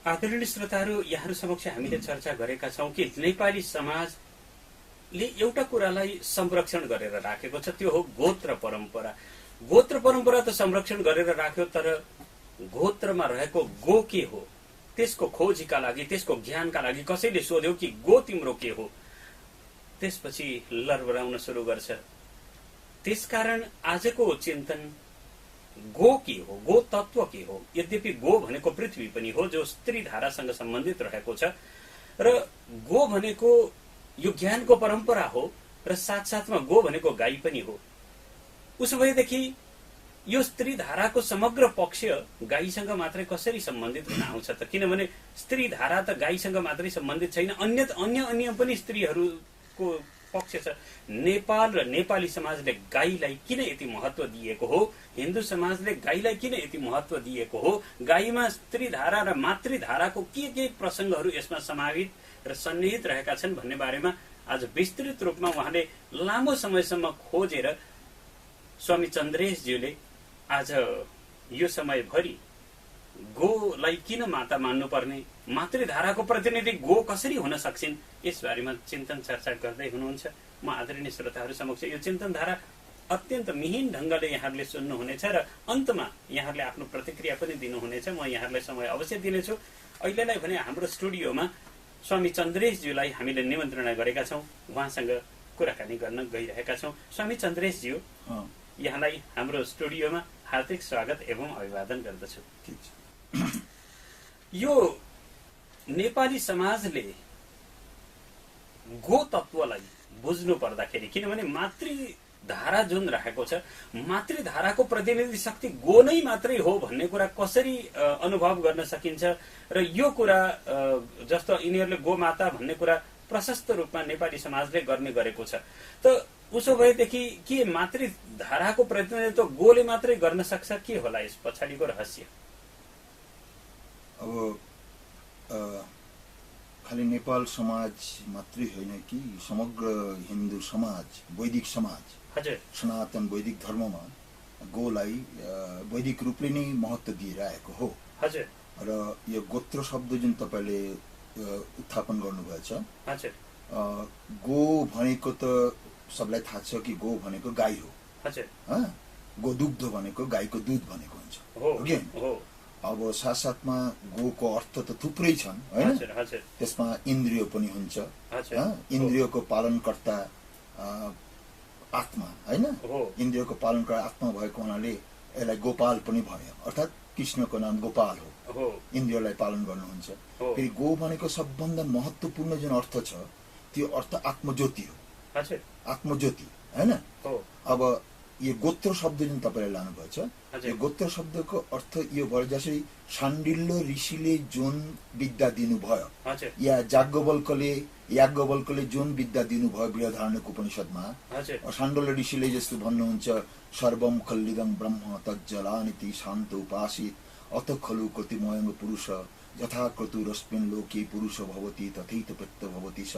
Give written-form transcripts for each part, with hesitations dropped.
आदरणीय श्रोताहरू, यहाँहरू समक्ष हामीले चर्चा गरेका छौं कि नेपाली समाजले एउटा कुरालाई संरक्षण गरेर राखेको छ, त्यो हो गोत्र परम्परा। गोत्र परम्परा त संरक्षण गरेर राख्यो, तर गोत्रमा रहेको गो के हो त्यसको खोजीका लागि, त्यसको ज्ञानका लागि कसैले सोध्यो कि गो तिम्रो के हो, त्यसपछि लरबराउन सुरु गर्छ। त्यसकारण आजको चिन्तन गो के हो, गो तत्व के हो। यद्यपि गो भनेको पृथ्वी पनि हो जो स्त्री धारासँग सम्बन्धित रहेको छ, र गो भनेको यो ज्ञानको परम्परा हो, र साथसाथमा गो भनेको गाई पनि हो। उसो भएदेखि यो स्त्री धाराको समग्र पक्ष गाईसँग मात्रै कसरी सम्बन्धित हुन आउँछ त? किनभने स्त्री धारा त गाईसँग मात्रै सम्बन्धित छैन, अन्य पनि स्त्रीहरूको पक्ष छ। नेपाल र नेपाली समाजले गाईलाई किन यति महत्व दिएको हो, हिन्दू समाजले गाईलाई किन यति महत्व दिएको हो, गाईमा स्त्री धारा र मातृधाराको के प्रसंगहरू यसमा समावित र सन्निहित रहेका छन् भन्ने बारेमा आज विस्तृत रूपमा उहाँले लामो समयसम्म खोजेर स्वामी चन्द्रेशज्यूले आज यो समयभरि गोलाई किन माता मान्नुपर्ने, मातृधाराको प्रतिनिधि गो कसरी हुन सक्छिन्, यस बारेमा चिन्तन चर्चा गर्दै हुनुहुन्छ। म आदरणीय श्रोताहरू समक्ष यो चिन्तन धारा अत्यन्त मिहिन ढंगले यहाँहरूले सुन्नुहुनेछ र अन्तमा यहाँहरूले आफ्नो प्रतिक्रिया पनि दिनुहुनेछ। म यहाँहरूलाई समय अवश्य दिनेछु। अहिलेलाई भने हाम्रो स्टुडियोमा स्वामी चन्द्रेशज्यूलाई हामीले निमन्त्रणा गरेका छौं, उहाँसँग कुराकानी गर्न गइरहेका छौं। स्वामी चन्द्रेशज्यू, यहाँलाई हाम्रो स्टुडियोमा हार्दिक स्वागत एवं अभिवादन गर्दछु। यो नेपाली समाजले गो तत्वलाई बुझ्नु पर्दाखेरि, किनभने मातृधारा जुन रहेको छ, मातृधाराको प्रतिनिधि शक्ति गो नै मात्रै हो भन्ने कुरा कसरी अनुभव गर्न सकिन्छ, र यो कुरा जस्तो यिनीहरूले गो माता भन्ने कुरा प्रशस्त रूपमा नेपाली समाजले गर्ने गरेको छ, त उसो भएदेखि के मातृधाराको प्रतिनिधित्व गोले मात्रै गर्न सक्छ? के होला यस पछाडिको रहस्य? अब खाली नेपाल समाज मात्रै होइन कि समग्र हिन्दू समाज, वैदिक समाज, हजुर, सनातन वैदिक धर्ममा गोलाई वैदिक रूपले नै महत्व दिइरहेको हो। हजुर। र यो गोत्र शब्द जुन तपाईले उत्थापन गर्नुभएछ, हजुर, गो भनेको त सबलाई थाहा छ कि गो भनेको गाई हो। हजुर। गोदुग्ध भनेको गाईको दुध भनेको हुन्छ, हो। अब साथसाथमा गोको अर्थ त थुप्रै छन् हैन। त्यसमा इन्द्रिय पनि हुन्छ, इन्द्रियको पालनकर्ता आत्मा हैन, इन्द्रियको पालनकर्ता आत्मा भएको हुनाले यसलाई गोपाल पनि भन्यो, अर्थात् कृष्णको नाम गोपाल हो, इन्द्रियलाई पालन गर्नुहुन्छ। फेरि गो भनेको सबभन्दा महत्त्वपूर्ण जुन अर्थ छ त्यो अर्थ आत्मज्योति हो, आत्मज्योति हैन। अब यो गोत्र शब्द जुन तपाईले लानुभएछ, यो गोत्र शब्दको अर्थ यो भयो जसरी शाण्डिल्य ऋषिले जुन विद्या दिनुभयो, या याज्ञवल्कले जुन विद्या दिनुभयो बृहदारण्यक उपनिषदमा, शाण्डिल्य ऋषिले जस्तो भन्नुहुन्छ, सर्वम खल्लिदं ब्रह्म तज्जलानिति शान्त उपासित अथ खलु कृतिमयं पुरुष यथा क्रतुरस्मिन् लोके पुरुष भवति तथैत प्रत्य भवति स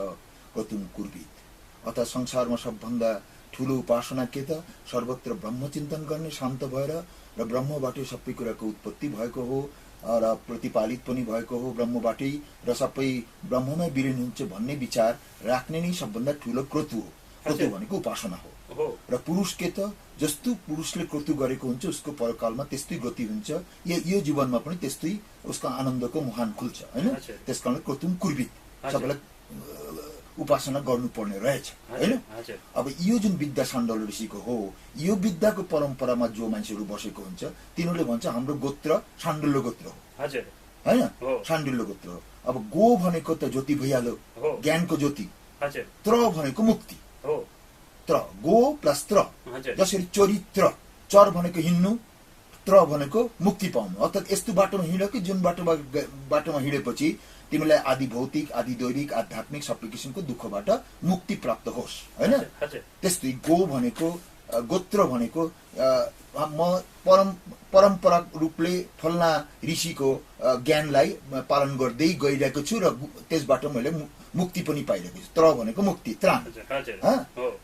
क्रतुं कुर्वीत। अतः संसारमा सबभन्दा ठूलो उपासना के त सर्वत्र ब्रह्म चिन्तन गर्ने, शान्त भएर, र ब्रह्मबाटै सबै कुराको उत्पत्ति भएको हो र प्रतिपालित पनि भएको हो ब्रह्मबाटै, र सबै ब्रह्ममै विलीन हुन्छ भन्ने विचार राख्ने नै सबभन्दा ठूलो क्रतु हो। क्रतु भनेको उपासना हो। र पुरुष के त जस्तो पुरुषले क्रतु गरेको हुन्छ उसको परकालमा त्यस्तै गति हुन्छ, यो जीवनमा पनि त्यस्तै उसको आनन्दको मुहान खुल्छ हैन। त्यसकारण क्रतुं कुर्वीत, सबैलाई उपासना गर्नुपर्ने रहेछ हैन। अब यो जुन विद्या शाण्डिल्य ऋषिको हो, यो विद्याको परम्परामा जो मान्छेहरू बसेको हुन्छ तिनीहरूले भन्छ हाम्रो गोत्र शाण्डिल्य गोत्र हो, हैन, शाण्डिल्य गोत्र हो। अब गो भनेको त ज्योति भइहाल्यो, ज्ञानको ज्योति, त्र भनेको मुक्ति, गो प्लस त्र, जसरी चरित्र, चर भनेको हिँड्नु, त्र भनेको मुक्ति पाउनु, अर्थात् यस्तो बाटोमा हिँड कि जुन बाटोमा हिँडेपछि तिमीलाई आदि भौतिक, आदि दैविक, आध्यात्मिक सबै किसिमको दुःखबाट मुक्ति प्राप्त होस् हैन। त्यस्तै गो भनेको, गोत्र भनेको म परम्परा रूपले फल्ना ऋषिको ज्ञानलाई पालन गर्दै गइरहेको छु र त्यसबाट मैले मुक्ति पनि पाइरहेको छु। त्र भनेको मुक्ति, त्राण।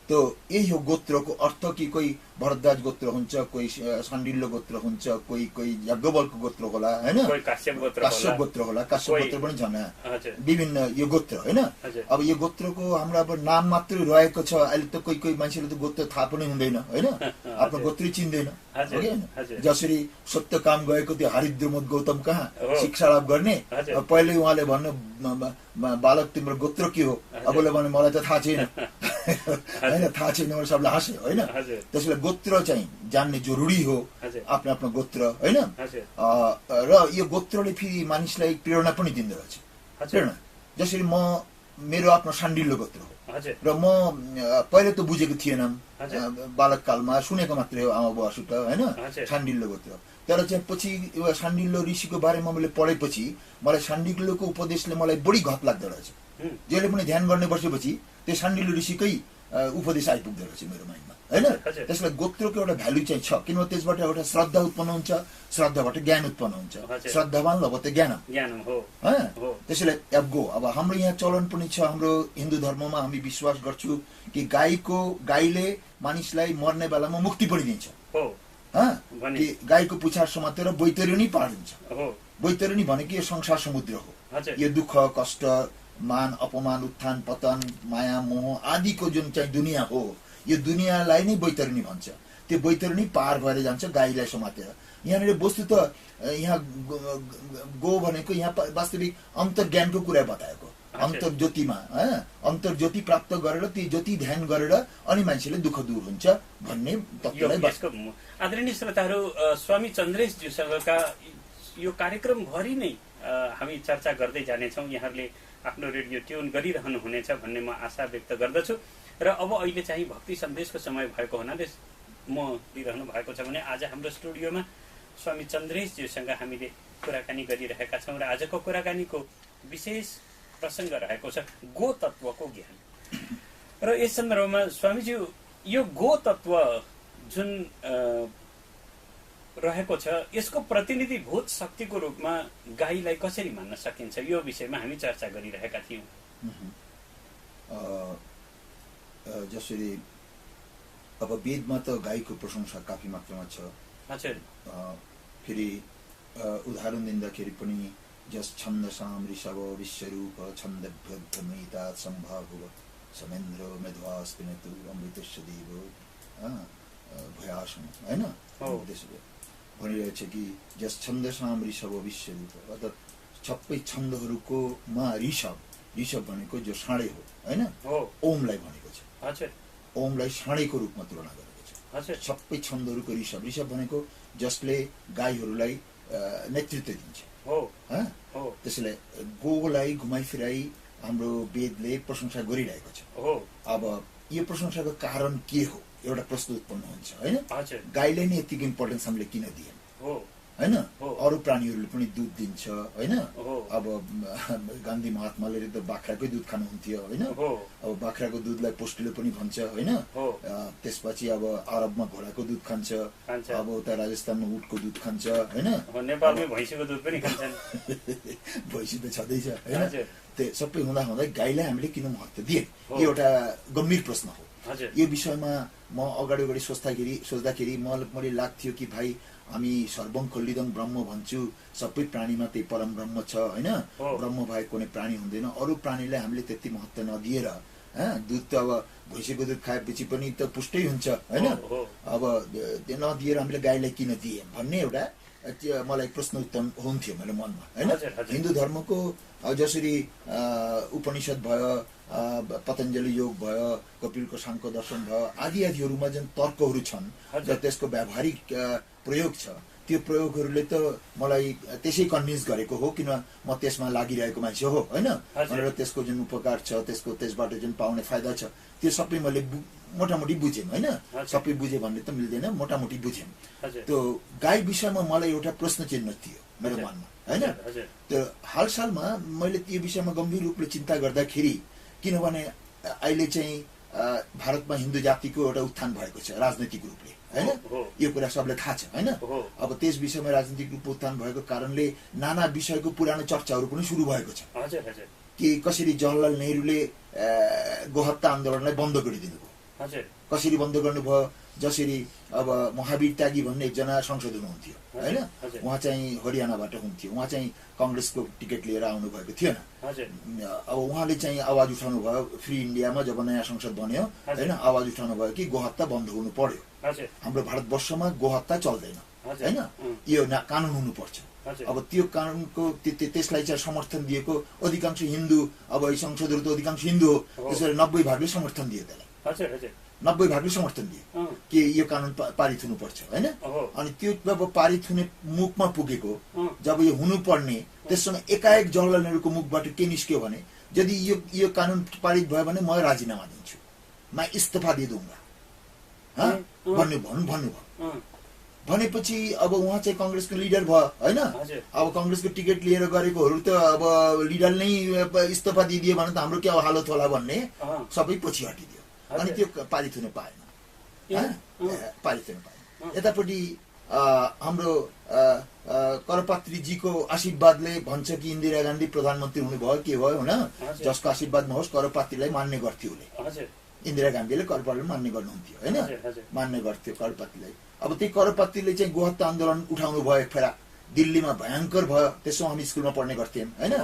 त्यो यही हो गोत्रको अर्थ कि कोही भरद्वाज गोत्र हुन्छ, कोही शाण्डिल्य गोत्र हुन्छ, कोही याज्ञवल्क्य गोत्र होला हैन, काश्यप गोत्र होला, काश्यप गोत्र पनि छन्, विभिन्न यो गोत्र हैन। अब यो गोत्रको हाम्रो अब नाम मात्रै रहेको छ। अहिले त कोही मान्छेले त गोत्र थाहा पनि हुँदैन हैन, आफ्नो गोत्रै चिन्दैन। जसरी सत्य काम गएको त्यो हरिद्रमोद गौतम कहाँ शिक्षा लाभ गर्ने, पहिले उहाँले भन्नु बालक तिम्रो गोत्र के हो, अबले भने मलाई त थाहा छैन हैन, थाहा छैन भने सबले हाँस्यो हैन। त्यसैले गोत्र चाहिँ जान्ने जरुरी हो, आफ्नो आफ्नो गोत्र हैन। र यो गोत्रले फेरि मानिसलाई प्रेरणा पनि दिँदो रहेछ, प्रेरणा। जसरी मेरो आफ्नो शाण्डिल्य गोत्र हो र म पहिले त बुझेको थिएन, बालककालमा सुनेको मात्रै हो आमा बुवासित हैन, शाण्डिल्य गोत्र। तर चाहिँ पछि शाण्डिल्य ऋषिको बारेमा मैले पढेपछि मलाई शाण्डिल्यको उपदेशले मलाई बढी घत लाग्दो रहेछ। जहिले पनि ध्यान गर्ने बसेपछि त्यो शाण्डिल्य ऋषिकै उपदेश आइपुग्दो रहेछ मेरो माइन्डमा हैन। त्यसलाई गोत्रको एउटा भ्यालु चाहिँ छ, किनभने त्यसबाट एउटा श्रद्धा उत्पन्न हुन्छ, श्रद्धाबाट ज्ञान उत्पन्न हुन्छ, श्रद्धावान लभते ज्ञानम हो। त्यसैले अब हाम्रो यहाँ चलन पनि छ, हाम्रो हिन्दू धर्ममा हामी विश्वास गर्छौँ कि गाईले मानिसलाई मर्ने बेलामा मुक्ति पनि दिन्छ। गाईको पुछार समातेर बैतरणी पार हुन्छ। बैतरणी भनेको यो संसार समुद्र हो, यो दुःख कष्ट मान अपमान उत्थान पतन माया मोह आदिको जुन चाहिँ दुनियाँ हो, यो दुनियाँलाई नै बैतरणी भन्छ। त्यो बैतरणी पार भएर जान्छ गाईलाई समातेर। यहाँनिर वस्तु त यहाँ गो भनेको यहाँ वास्तविक अन्तर्ज्ञानको कुरा बताएको, अन्तर्ज्योतिमा अन्तर्ज्योति प्राप्त गरेर त्यो ज्योति ध्यान गरेर अनि मान्छेले दुःख दूर हुन्छ भन्ने तत्त्वलाई। आदरणीय श्रोताहरू, स्वामी चन्द्रेश ज्यूसँगका यो कार्यक्रमभरि नै हामी चर्चा गर्दै जानेछौँ। यहाँहरूले आफ्नो रेडियो ट्युन गरिरहनु हुनेछ भन्ने म आशा व्यक्त गर्दछु। र अब अहिले चाहिँ भक्ति सन्देशको समय भएको हुनाले म दिइरहनु भएको छ भने आज हाम्रो स्टुडियोमा स्वामी चन्द्रेशज्यूसँग हामीले कुराकानी गरिरहेका छौँ र आजको कुराकानीको विशेष प्रसङ्ग रहेको छ गो तत्त्वको ज्ञान। र यस सन्दर्भमा स्वामीज्यू, यो गो तत्त्व जुन रहेको छ यसको प्रतिनिधिभूत शक्तिको रूपमा गाईलाई कसरी मान्न सकिन्छ, यो विषयमा हामी चर्चा गरिरहेका थियौँ। जसरी अब वेदमा त गाईको प्रशंसा काफी मात्रामा छ। फेरि उदाहरण दिँदाखेरि पनि जस छन्दसाम ऋषभ विश्वरूप छन्दभ्यभ्रमिता सम्भावुव समेन्द्र मेध्वास्पिनतु अमृतस्य देव भयासम हैन, त्यसो भनिरहेछ कि जस छन्दसाम ऋषभ विश्वरूप, अर्थात् सबै छन्दहरूको मा ऋषभ भनेको जो साँडे हो हैन, ओमलाई भनेको छ। ओमलाई साँडेको रूपमा तुलना गरेको छ। सबै छन्दहरूको ऋषभ भनेको जसले गाईहरूलाई नेतृत्व दिन्छ। त्यसैले गोलाई घुमाइ फिराई हाम्रो वेदले प्रशंसा गरिरहेको छ। अब यो प्रशंसाको कारण के हो, एउटा प्रश्न उत्पन्न हुन्छ हैन। गाईलाई नै यतिको इम्पोर्टेन्स हामीले किन दियौँ हैन? अरू प्राणीहरूले पनि दुध दिन्छ हैन। अब गान्धी महात्माले त बाख्राकै दुध खानुहुन्थ्यो हैन। अब बाख्राको दुधलाई पोस्टले पनि भन्छ हैन। त्यसपछि अब अरबमा घोडाको दुध खान्छ, अब उता राजस्थानमा उटको दुध खान्छ हैन। नेपालमै भैँसीको दुध पनि खान्छन्। भैँसी त छँदैछ हैन। त्यो सबै हुँदा गाईलाई हामीले किन महत्त्व दिए, यो एउटा गम्भीर प्रश्न हो। यो विषयमा म अगाडि सोच्दाखेरि मैले लाग्थ्यो कि भाइ हामी सर्वम खल्लिदम ब्रह्म भन्छु, सबै प्राणीमा त्यही परम ब्रह्म छ हैन। ब्रह्म बाहेक कुनै प्राणी हुँदैन। अरू प्राणीलाई हामीले त्यति महत्त्व नदिएर दुध त अब भैँसीको दुध खाएपछि पनि त पुष्टै हुन्छ हैन। अब त्यो नदिएर हामीले गाईलाई किन दिए भन्ने एउटा मलाई प्रश्न उत्पन्न हुन्थ्यो मेरो मनमा हैन। हिन्दू धर्मको जसरी उपनिषद भयो, पतञ्जलि योग भयो, कपिलको साङ्ख्य दर्शन भयो, आदिहरूमा जुन तर्कहरू छन् र त्यसको व्यावहारिक प्रयोग छ, त्यो प्रयोगहरूले त मलाई त्यसै कन्भिन्स गरेको हो, किन म त्यसमा लागिरहेको मान्छे हो हैन। र त्यसको जुन उपकार छ, त्यसबाट जुन पाउने फाइदा छ, त्यो सबै मैले मोटामोटी बुझेँ हैन। सबै बुझेँ भन्ने त मिल्दैन, मोटामोटी बुझेँ। त्यो गाई विषयमा मलाई एउटा प्रश्न चिन्ह थियो मेरो मनमा हैन। त्यो हालसालमा मैले त्यो विषयमा गम्भीर रूपले चिन्ता गर्दाखेरि, किनभने अहिले चाहिँ भारतमा हिन्दू जातिको एउटा उत्थान भएको छ राजनैतिक रूपले, हैन? यो कुरा सबले थाहा छ, हैन? अब त्यस विषयमा राजनीतिक रूपमा उत्थान भएको कारणले नाना विषयको पुरानो चर्चाहरू पनि सुरु भएको छ। कि कसरी जवाहरलाल नेहरूले गोहत्ता आन्दोलनलाई बन्द गरिदिनु भयो, कसरी बन्द गर्नुभयो? जसरी अब महावीर त्यागी भन्ने एकजना संसद हुनुहुन्थ्यो, हैन? उहाँ चाहिँ हरियाणाबाट हुन्थ्यो, उहाँ चाहिँ कांग्रेसको टिकट लिएर आउनु भएको थिएन। अब उहाँले चाहिँ आवाज उठाउनु भयो फ्री इन्डियामा जब नयाँ संसद बन्यो, हैन? आवाज उठाउनु भयो कि गोहत्ता बन्द हुनु पर्यो, हाम्रो भारतवर्षमा गोहत्ता चल्दैन, हैन? यो कानुन हुनुपर्छ। अब त्यो कानुनको त्यसलाई चाहिँ समर्थन दिएको अधिकांश हिन्दू, अब यी संसदहरू त अधिकांश हिन्दू हो, त्यसैले 90 भागले समर्थन दियो त्यसलाई, 90 भागले समर्थन दियो कि यो कानुन पारित हुनुपर्छ, हैन? अनि त्यो जब पारित हुने मुखमा पुगेको, जब यो हुनुपर्ने, त्यससँग एकाएक जवाहरलाल नेहरूको मुखबाट के निस्क्यो भने यदि यो कानुन पारित भयो भने म राजीनामा दिन्छु, म इस्तीफा दिइदुंगा भन्नुभयो। भनेपछि अब उहाँ चाहिँ कांग्रेसको लिडर भयो, हैन? अब कांग्रेसको टिकट लिएर गरेकोहरू त अब लिडर नै इस्तीफा दिइदियो भने त हाम्रो के हालत होला भन्ने सबै पछि हटिदियो, अनि त्यो पारित हुन पाएन, पारित हुन पाएन। यतापट्टि हाम्रो करपात्रीजीको आशीर्वादले भन्छ कि इन्दिरा गान्धी प्रधानमन्त्री हुनुभयो, के भयो हुन, जसको आशीर्वादमा होस् करपात्रीलाई मान्ने गर्थ्यो उसले, इन्दिरा गान्धीले करपात्रीलाई मान्ने गर्नुहुन्थ्यो, हैन? मान्ने गर्थ्यो करपात्रीलाई। अब त्यही करपात्रीले चाहिँ गोहत्ता आन्दोलन उठाउनु भयो एक फेरा, दिल्लीमा भयंकर भयो, त्यसो हामी स्कुलमा पढ्ने गर्थ्यौं, हैन?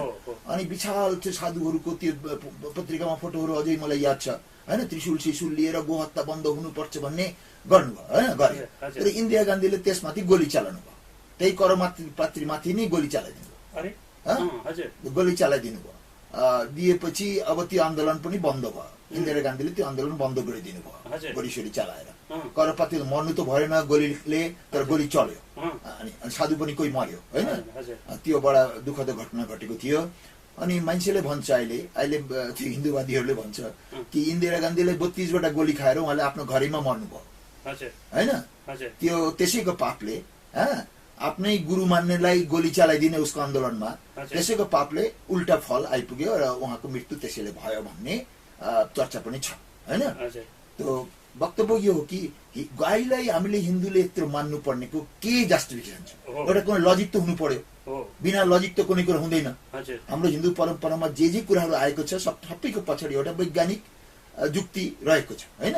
अनि विशाल त्यो साधुहरूको त्यो पत्रिकामा फोटोहरू अझै मलाई याद छ, हैन? त्रिशूल सिशूल लिएर गोहत्ता बन्द हुनुपर्छ भन्ने गर्नुभयो, हैन? गरे। तर इन्दिरा गान्धीले त्यसमाथि गोली चलाउनु भयो, त्यही करपात्रीमाथि नै गोली चलाइदिनु भयो, गोली चलाइदिनु भयो। दिएपछि अब त्यो आन्दोलन पनि बन्द भयो, इन्दिरा गान्धीले त्यो आन्दोलन बन्द गरिदिनु भयो गोलीसोली चलाएर। करपात्री मर्नु त भएन गोलीले, तर गोली चल्यो, अनि साधु पनि कोही मर्यो, हैन? त्यो बडा दुःखद घटना घटेको थियो। अनि मान्छेले भन्छ अहिले त्यो हिन्दूवादीहरूले भन्छ कि इन्दिरा गान्धीले 32 वटा गोली खाएर उहाँले आफ्नो घरैमा मर्नुभयो, हैन? त्यो त्यसैको पापले आफ्नै गुरु मान्नेलाई गोली चलाइदिने उसको आन्दोलनमा, त्यसैको पापले उल्टा फल आइपुग्यो र उहाँको मृत्यु त्यसैले भयो भन्ने चर्चा पनि छ, हैन? त्यो वक्तव्य यो हो कि गाईलाई हामीले हिन्दूले यत्रो मान्नु पर्नेको के जस्टिफिकेसन छ? एउटा कुनै लजिक त हुनु पर्यो, बिना लजिक त कुनै कुरा हुँदैन। हाम्रो हिन्दू परम्परामा जे कुराहरू आएको छ सबैको पछाडि एउटा वैज्ञानिक जुक्ति रहेको छ, हैन?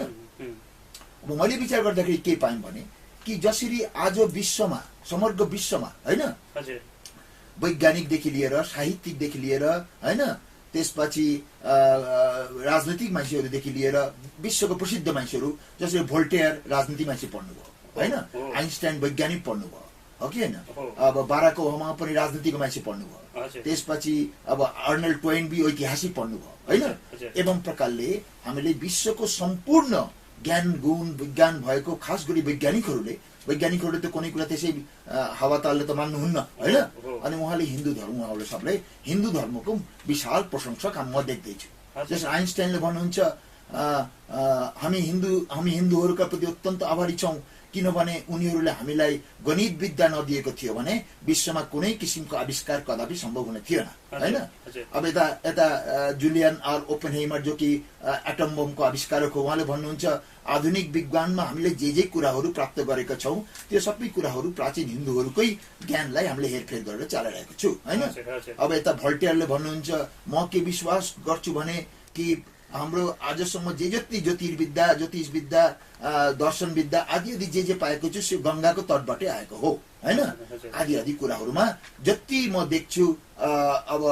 अब मैले विचार गर्दाखेरि के पाएँ भने कि जसरी आज विश्वमा, समग्र विश्वमा, हैन, वैज्ञानिकदेखि लिएर साहित्यिकदेखि लिएर, हैन, त्यसपछि राजनीतिक मान्छेहरूदेखि लिएर विश्वको प्रसिद्ध मान्छेहरू, जसरी भोल्टेयर राजनीतिक मान्छे पढ्नुभयो, हैन? आइन्स्टाइन वैज्ञानिक पढ्नुभयो, हो कि हैन? अब बाराक ओबामा पनि राजनीतिको मान्छे पढ्नुभयो, त्यसपछि अब अर्नेल्ड टोइन भी ऐतिहासिक पढ्नुभयो, हैन? एवं प्रकारले हामीले विश्वको सम्पूर्ण ज्ञान गुण विज्ञान भएको खास गरी वैज्ञानिकहरूले त कुनै कुरा त्यसै हावातालले त मान्नुहुन्न, हैन? अनि उहाँले हिन्दू धर्म, उहाँले सबले हिन्दू धर्मको विशाल प्रशंसक म देख्दैछु। जस आइन्स्टाइनले भन्नुहुन्छ हामी हिन्दूहरूका प्रति अत्यन्त आभारी छौं, किनभने उनीहरूले हामीलाई गणित विद्या नदिएको थियो भने विश्वमा कुनै किसिमको आविष्कार कदापि सम्भव हुने थिएन, हैन? अब यता जुलियन आर ओपेनहाइमर जो कि एटम बमको आविष्कारक हो, उहाँले भन्नुहुन्छ आधुनिक विज्ञानमा हामीले जे कुराहरू प्राप्त गरेका छौं त्यो सबै कुराहरू प्राचीन हिन्दूहरूकै ज्ञानलाई हामीले हेरफेर गरेर चलाइरहेको छु, हैन? अब यता भोल्टेयरले भन्नुहुन्छ म के विश्वास गर्छु भने कि हाम्रो आजसम्म जति ज्योतिर्विद्या, ज्योतिषविद्या, दर्शन विद्या आदि जे पाएको छु त्यो गंगाको तटबाटै आएको हो, हैन? आदि कुराहरूमा जति म देख्छु, अब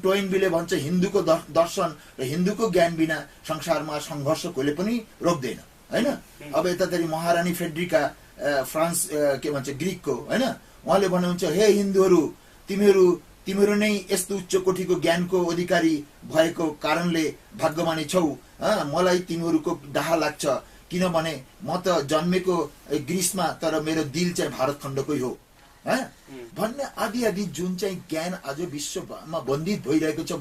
टोइनबीले भन्छ हिन्दूको दर्शन र हिन्दूको ज्ञान बिना संसारमा संघर्ष कहिले पनि रोक्दैन, हैन? अब यताखेरि महारानी फेड्रिका फ्रान्स के भन्छ ग्रीकको, हैन? उहाँले भन्नुहुन्छ हे हिन्दूहरू, तिमीहरू नै यस्तो उच्च कोटीको ज्ञानको अधिकारी भएको कारणले भाग्यमानी छौ, मलाई तिमीहरूको डाहा लाग्छ, किनभने म त जन्मेको ग्रीसमा तर मेरो दिल चाहिँ भारत खण्डकै हो, भन्ने आदि जुन चाहिँ ज्ञान आज विश्वमा बन्दित भइरहेको छ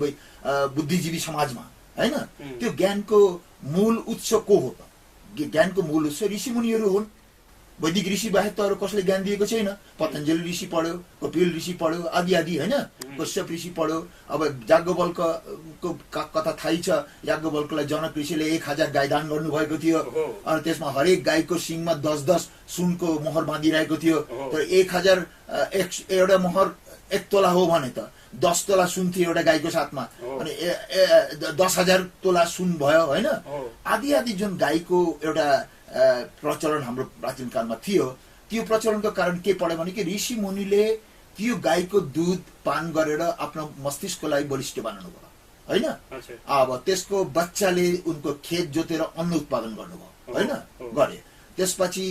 बुद्धिजीवी समाजमा, हैन? त्यो ज्ञानको मूल उत्स को हो त? ज्ञानको मूल उत्स ऋषिमुनिहरू हुन्। वैदिक ऋषि बाहेक त अरू कसले ज्ञान दिएको छैन। पतञ्जलि ऋषि पढ्यो, कपिल ऋषि पढ्यो, आदि, हैन? कश्यप ऋषि पढ्यो। अब याज्ञवल्कको कथा थाहै छ, याज्ञवल्कलाई जनक ऋषिले 1000 गाई दान गर्नुभएको थियो अनि त्यसमा हरेक गाईको सिङमा 10-10 सुनको मोहर बाँधिरहेको थियो। तर 1000 एउटा मोहर 1 तोला हो भने त 10 तोला सुन थियो एउटा गाईको साथमा, अनि 10,000 तोला सुन भयो हैन। आदि आदि जुन गाईको एउटा प्रचलन हाम्रो प्राचीन कालमा थियो, त्यो प्रचलनको कारण के पढ्यो भने कि ऋषि मुनिले त्यो गाईको दूध पान गरेर आफ्नो मस्तिष्कलाई बलिष्ठ बनाउनु भयो हैन। अब त्यसको बच्चाले उनको खेत जोतेर अन्न उत्पादन गर्नुभयो हैन, गरे। त्यसपछि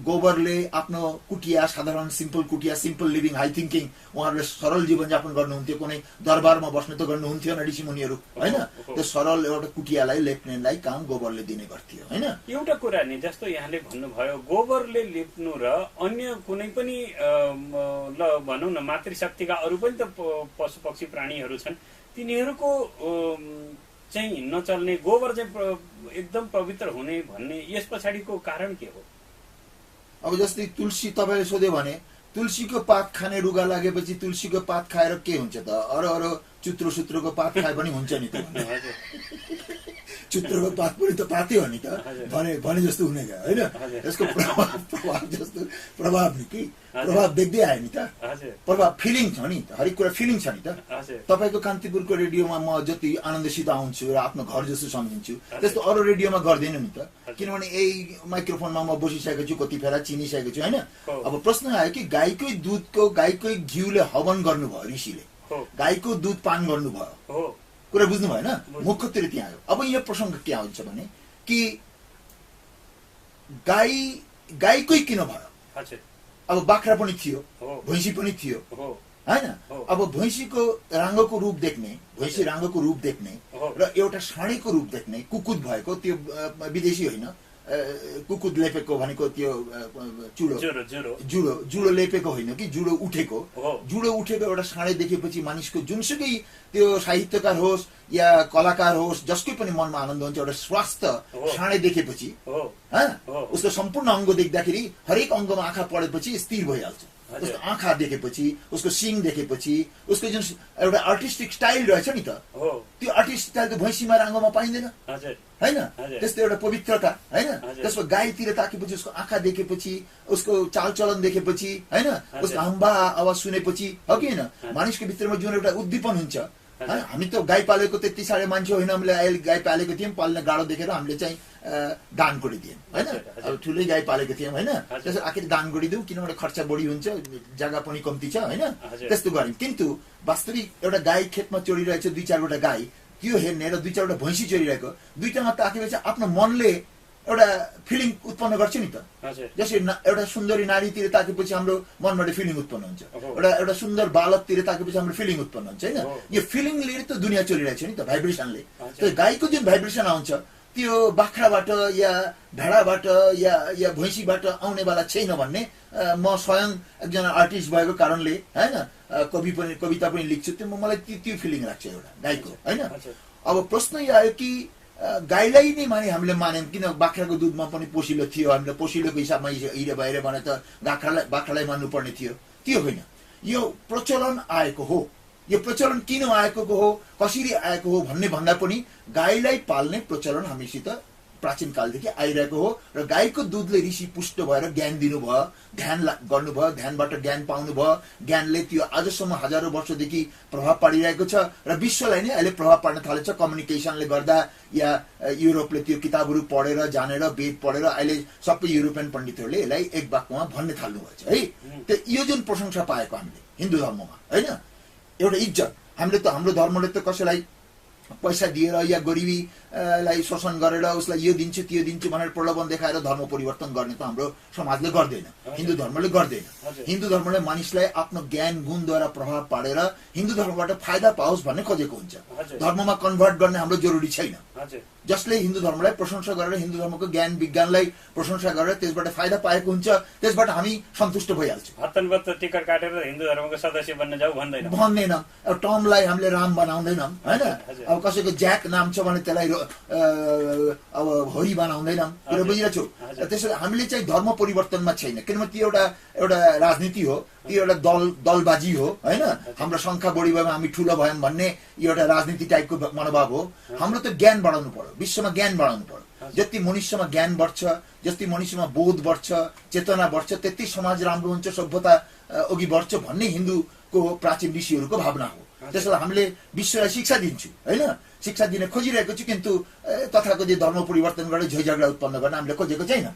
गोबरले आफ्नो कुटिया, साधारण सिम्पल कुटिया, सिम्पल लिभिङ, हाई थिङ्किङ, उहाँहरूले सरल जीवनयापन गर्नुहुन्थ्यो। कुनै दरबारमा बस्नु त गर्नुहुन्थ्यो न ऋषि मुनिहरू हैन। त्यो सरल एउटा कुटियालाई लेप्नेलाई काम गोबरले दिने गर्थ्यो हैन। एउटा कुरा नि जस्तो यहाँले भन्नुभयो गोबरले लिप्नु र अन्य कुनै पनि ल भनौँ न मातृशक्तिका अरू पनि त पशु पक्षी प्राणीहरू छन्, तिनीहरूको चाहिँ नचल्ने, गोबर चाहिँ एकदम पवित्र हुने भन्ने यस पछाडिको कारण के हो? अब जस्तै तुलसी तपाईले सोध्यो भने तुलसीको पात खाने रुगा लागेपछि तुलसीको पात खाएर के हुन्छ त? अरू चुत्रो सुत्रोको पात खाए पनि हुन्छ नि त। चुत्रोको पात पनि त पातै हो नि त, भने जस्तो हुने गयो हैन। यसको प्रभाव नि कि प्रभाव देख्दै आयो नि त। प्रभाव फिलिङ छ नि त, हरेक कुरा फिलिङ छ नि त। तपाईको कान्तिपुरको रेडियोमा म जति आनन्दसित आउँछु र आफ्नो घर जस्तो सम्झिन्छु त्यस्तो अरू रेडियोमा गर्दैन नि त, किनभने यही माइक्रोफोनमा म बसिसकेको छु, कति फेरा चिनिसकेको छु हैन। अब प्रश्न आयो कि गाईकै दुधको, गाईकै घिउले हवन गर्नुभयो ऋषिले, गाईको दुध पान गर्नुभयो, कुरा बुझ्नु भएन? मुख्यतिर त्यहाँ आयो। अब यो प्रसङ्ग के आउँछ भने कि गाईकै किन भयो? अब बाख्रा पनि थियो, भैँसी पनि थियो हैन। अब भैँसीको राङ्गको रूप देख्ने, भैँसी राङ्गको रूप देख्ने र एउटा साँडेको रूप देख्ने, कुकुद भएको, त्यो विदेशी होइन, कुकुद लेपेको भनेको त्यो जुडो लेपेको होइन कि जुडो उठेको एउटा साँडे देखेपछि मानिसको जुनसुकै त्यो साहित्यकार होस् या कलाकार होस्, जसकै पनि मनमा आनन्द हुन्छ। एउटा स्वास्थ्य साँडे देखेपछि उसको सम्पूर्ण अङ्ग देख्दाखेरि हरेक अङ्गमा आँखा पढेपछि स्थिर भइहाल्छ। उसको आँखा देखेपछि, उसको सिङ देखेपछि, उसको जुन एउटा आर्टिस्टिक स्टाइल रहेछ नि त, त्यो आर्टिस्टिक स्टाइल त भैँसीमा राङ्गोमा पाइँदैन हैन। त्यस्तो एउटा पवित्रता हैन। त्यसको गाईतिर ताकेपछि, उसको आँखा देखेपछि, उसको चालचलन देखेपछि हैन, उसको हम्बा आवाज सुनेपछि हो कि होइन, मानिसको भित्रमा जुन एउटा उद्दीपन हुन्छ। हामी त गाई पालेको त्यति साह्रै मान्छे होइन, हामीले अहिले गाई पालेको थियौँ, पाल्ने गाह्रो देखेर हामीले चाहिँ दान गरिदियौँ हैन। अब ठुलै गाई पालेको थियौँ हैन, त्यसो आखिर दान गरिदिउँ किनभने खर्च बढी हुन्छ, जग्गा पनि कम्ती छ हैन, त्यस्तो गऱ्यौँ। किन्तु वास्तविक एउटा गाई खेतमा चोरिरहेछ, 2-4वटा गाई त्यो हेर्ने र 2-4वटा भैँसी चोरिरहेको, दुईटामा ताकेपछि आफ्नो मनले एउटा फिलिङ उत्पन्न गर्छ नि त। जसरी एउटा सुन्दरी नारीतिर ताकेपछि हाम्रो मनबाट फिलिङ उत्पन्न हुन्छ, एउटा सुन्दर बालकतिर ताकेपछि हाम्रो फिलिङ उत्पन्न हुन्छ हैन। यो फिलिङले त दुनियाँ चलिरहेछ नि त, भाइब्रेसनले। त्यो गाईको जुन भाइब्रेसन आउँछ त्यो बाख्राबाट या भेडाबाट या भैँसीबाट आउनेवाला छैन भन्ने म स्वयं एकजना आर्टिस्ट भएको कारणले हैन, कविता पनि लेख्छु, त्यो मलाई त्यो फिलिङ लाग्छ एउटा गाईको हैन। अब प्रश्न यो आयो कि गाईलाई नै हामीले मान्यौँ, किन बाख्राको दुधमा पनि पोसिलो थियो, हामीले पोसिलोको हिसाबमा हिरे भएर भने त बाख्रालाई मान्नुपर्ने थियो, त्यो होइन। यो प्रचलन आएको हो, यो प्रचलन किन आएको हो, कसरी आएको हो भन्ने भन्दा पनि गाईलाई पाल्ने प्रचलन हामीसित प्राचीन कालदेखि आइरहेको हो र गाईको दुधले ऋषि पुष्ट भएर ज्ञान दिनुभयो, ध्यान गर्नुभयो, ध्यानबाट ज्ञान पाउनुभयो। ज्ञानले त्यो आजसम्म हजारौं वर्षदेखि प्रभाव पारिरहेको छ र विश्वलाई नै अहिले प्रभाव पार्न थालेछ कम्युनिकेसनले गर्दा, या युरोपले त्यो किताबहरू पढेर जानेर वेद पढेर अहिले सबै युरोपियन पण्डितहरूले यसलाई एक वाक्यमा भन्ने थाल्नुभएछ है। त यो जुन प्रशंसा पाएको हामीले हिन्दू धर्ममा हैन, एउटा इज्जत, हामीले त हाम्रो धर्मले त कसैलाई पैसा दिएर या गरिबीलाई शोषण गरेर उसलाई यो दिन्छु त्यो दिन्छु भनेर प्रलोभन देखाएर धर्म परिवर्तन गर्ने त हाम्रो समाजले गर्दैन, हिन्दू धर्मले गर्दैन। हिन्दू धर्मले मानिसलाई आफ्नो ज्ञान गुणद्वारा प्रभाव पारेर हिन्दू धर्मबाट फाइदा पाओस् भन्ने खोजेको हुन्छ। धर्ममा कन्भर्ट गर्ने हाम्रो जरुरी छैन। जसले हिन्दू धर्मलाई प्रशंसा गरेर हिन्दू धर्मको ज्ञान विज्ञानलाई प्रशंसा गरेर त्यसबाट फाइदा पाएको हुन्छ त्यसबाट हामी सन्तुष्ट भइहाल्छौँ। हत्तनबत्त टिकट काटेर हिन्दू धर्मको सदस्य बन्न जाऊ भन्दैन अब टर्मलाई हामीले राम बनाउँदैनौँ हैन। अब कसैको ज्याक नाम छ भने त्यसलाई अब हरि बनाउँदैनौँ, कुरा बुझिरहेको छु। त्यसैले हामीले चाहिँ धर्म परिवर्तनमा छैन, किनभने त्यो एउटा राजनीति हो, त्यो एउटा दलबाजी हो हैन। हाम्रो संख्या बढी भएमा हामी ठुलो भयौँ भन्ने यो एउटा राजनीति टाइपको मनोभाव हो। हाम्रो त ज्ञान बढाउनु पर्यो, विश्वमा ज्ञान बढाउनु पर्यो। जति मनुष्यमा ज्ञान बढ्छ, जति मनुष्यमा बोध बढ्छ, चेतना बढ्छ, त्यति समाज राम्रो हुन्छ, सभ्यता अघि बढ्छ भन्ने हिन्दूको प्राचीन ऋषिहरूको भावना हो। त्यसैले हामीले विश्वलाई शिक्षा दिन्छौँ हैन, शिक्षा दिन खोजिरहेको छु, किन्तु तथाकथित धर्म परिवर्तन गरेर झै झगडा उत्पन्न गर्न हामीले खोजेको छैन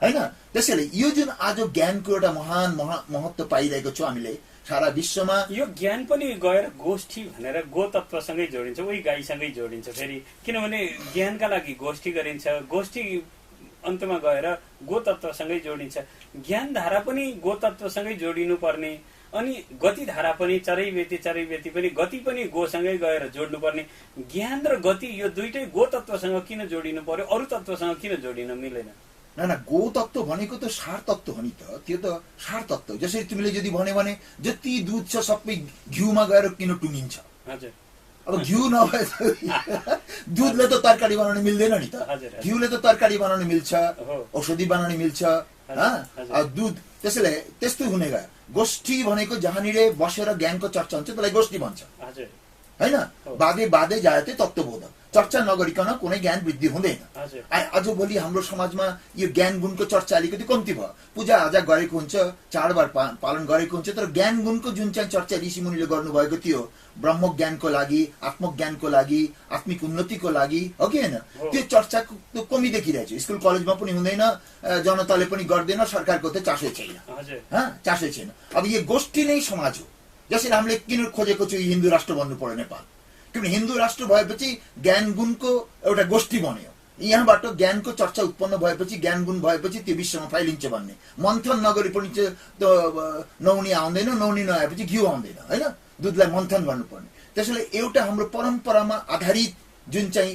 हैन। त्यसैले यो जुन आज ज्ञानको एउटा महान महत्त्व पाइरहेको छौँ हामीले सारा विश्वमा, यो ज्ञान पनि गएर गोष्ठी भनेर गोतत्वसँगै जोडिन्छ, उही गाईसँगै जोडिन्छ फेरि। किनभने ज्ञानका लागि गोष्ठी गरिन्छ, गोष्ठी अन्तमा गएर गोतत्वसँगै जोडिन्छ। ज्ञान धारा पनि गोतत्वसँगै जोडिनु पर्ने, अनि गति धारा पनि चरैबेती पनि गति पनि गोसँगै गएर जोड्नु पर्ने। ज्ञान र गति यो दुइटै गोतत्वसँग किन जोडिनु पर्यो, अरू तत्त्वसँग किन जोडिन मिलेन? ना गो तत्त्व भनेको त सार तत्त्व हो नि त, त्यो त सार तत्त्व। जसरी तिमीले यदि भन्यो भने जति दुध छ सबै घिउमा गएर किन टुङ्गिन्छ। हजुर, अब घिउ नभए दुधले त तरकारी बनाउन मिल्दैन नि त, घिउले त तरकारी बनाउन मिल्छ, औषधि बनाउन मिल्छ दुध। त्यसैले त्यस्तो हुने गयो। गोष्ठी भनेको जहाँनिर बसेर ज्ञानको चर्चा हुन्छ त्यसलाई गोष्ठी भन्छ हैन। बाधे जायते तत्त्वबोध, चर्चा नगरिकन कुनै ज्ञान वृद्धि हुँदैन। आजभोलि हाम्रो समाजमा यो ज्ञान गुणको चर्चा अलिकति कम्ती भयो। पूजा आजा गरेको हुन्छ, चाडबाड पालन गरेको हुन्छ, तर ज्ञान गुणको जुन चाहिँ चर्चा ऋषिमुनिले गर्नुभएको थियो ब्रह्म ज्ञानको लागि, आत्मज्ञानको लागि, आत्मिक उन्नतिको लागि हो कि होइन, त्यो चर्चाको कमी देखिरहेको छ। स्कुल कलेजमा पनि हुँदैन, जनताले पनि गर्दैन, सरकारको त चासै छैन, चासै छैन। अब यो गोष्ठी नै समाज हो। जसरी हामीले किन खोजेको छु हिन्दू राष्ट्र बन्नु पर्यो नेपाल, किनभने हिन्दू राष्ट्र भएपछि ज्ञान गुणको एउटा गोष्ठी बन्यो। यहाँबाट ज्ञानको चर्चा उत्पन्न भएपछि, ज्ञान गुण भएपछि त्यो विश्वमा फैलिन्छ भन्ने। मन्थन नगरी पनि नौनी आउँदैन, नौनी नआएपछि घिउ आउँदैन हैन, दुधलाई मन्थन गर्नुपर्ने। त्यसैले एउटा हाम्रो परम्परामा आधारित जुन चाहिँ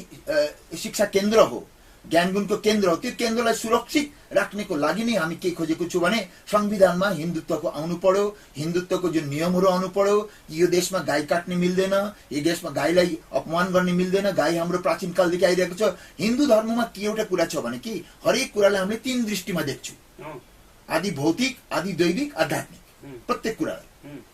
शिक्षा केन्द्र हो, ज्ञान गुणको केन्द्र हो, त्यो केन्द्रलाई सुरक्षित राख्नेको लागि नै हामी के खोजेको छु भने संविधानमा हिन्दुत्वको आउनु पर्यो, हिन्दुत्वको जुन नियमहरू आउनु पर्यो। यो देशमा गाई काट्ने मिल्दैन, यो देशमा गाईलाई अपमान गर्ने मिल्दैन, गाई हाम्रो प्राचीन कालदेखि आइरहेको छ। हिन्दू धर्ममा के एउटा कुरा छ भने कि हरेक कुरालाई हामीले तीन दृष्टिमा देख्छौँ, आदि भौतिक, आदि दैविक, आध्यात्मिक, प्रत्येक कुरालाई।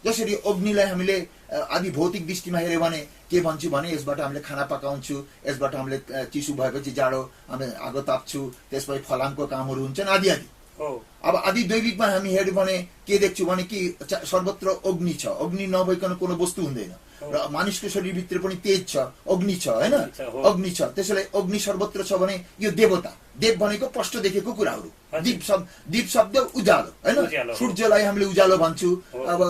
जसरी अग्निलाई हामीले आदि भौतिक दृष्टिमा हेऱ्यो भने के भन्छु भने यसबाट हामीले खाना पकाउँछु, यसबाट हामीले चिसो भएपछि जाडो हामीले आगो ताप्छु, त्यसपछि फलामको कामहरू हुन्छन् आदि आदि। अब आदि दैविकमा हामी हेऱ्यौँ भने के देख्छौँ भने कि सर्वत्र अग्नि छ, अग्नि नभइकन कुनै वस्तु हुँदैन, र मानिसको शरीरभित्र पनि तेज छ, अग्नि छ हैन, अग्नि छ। त्यसैले अग्नि सर्वत्र छ भने यो देवता, देव भनेको स्पष्ट देखेको कुराहरू, दीप शब्द उज्यालो हैन, सूर्यलाई हामीले उज्यालो भन्छौँ, अब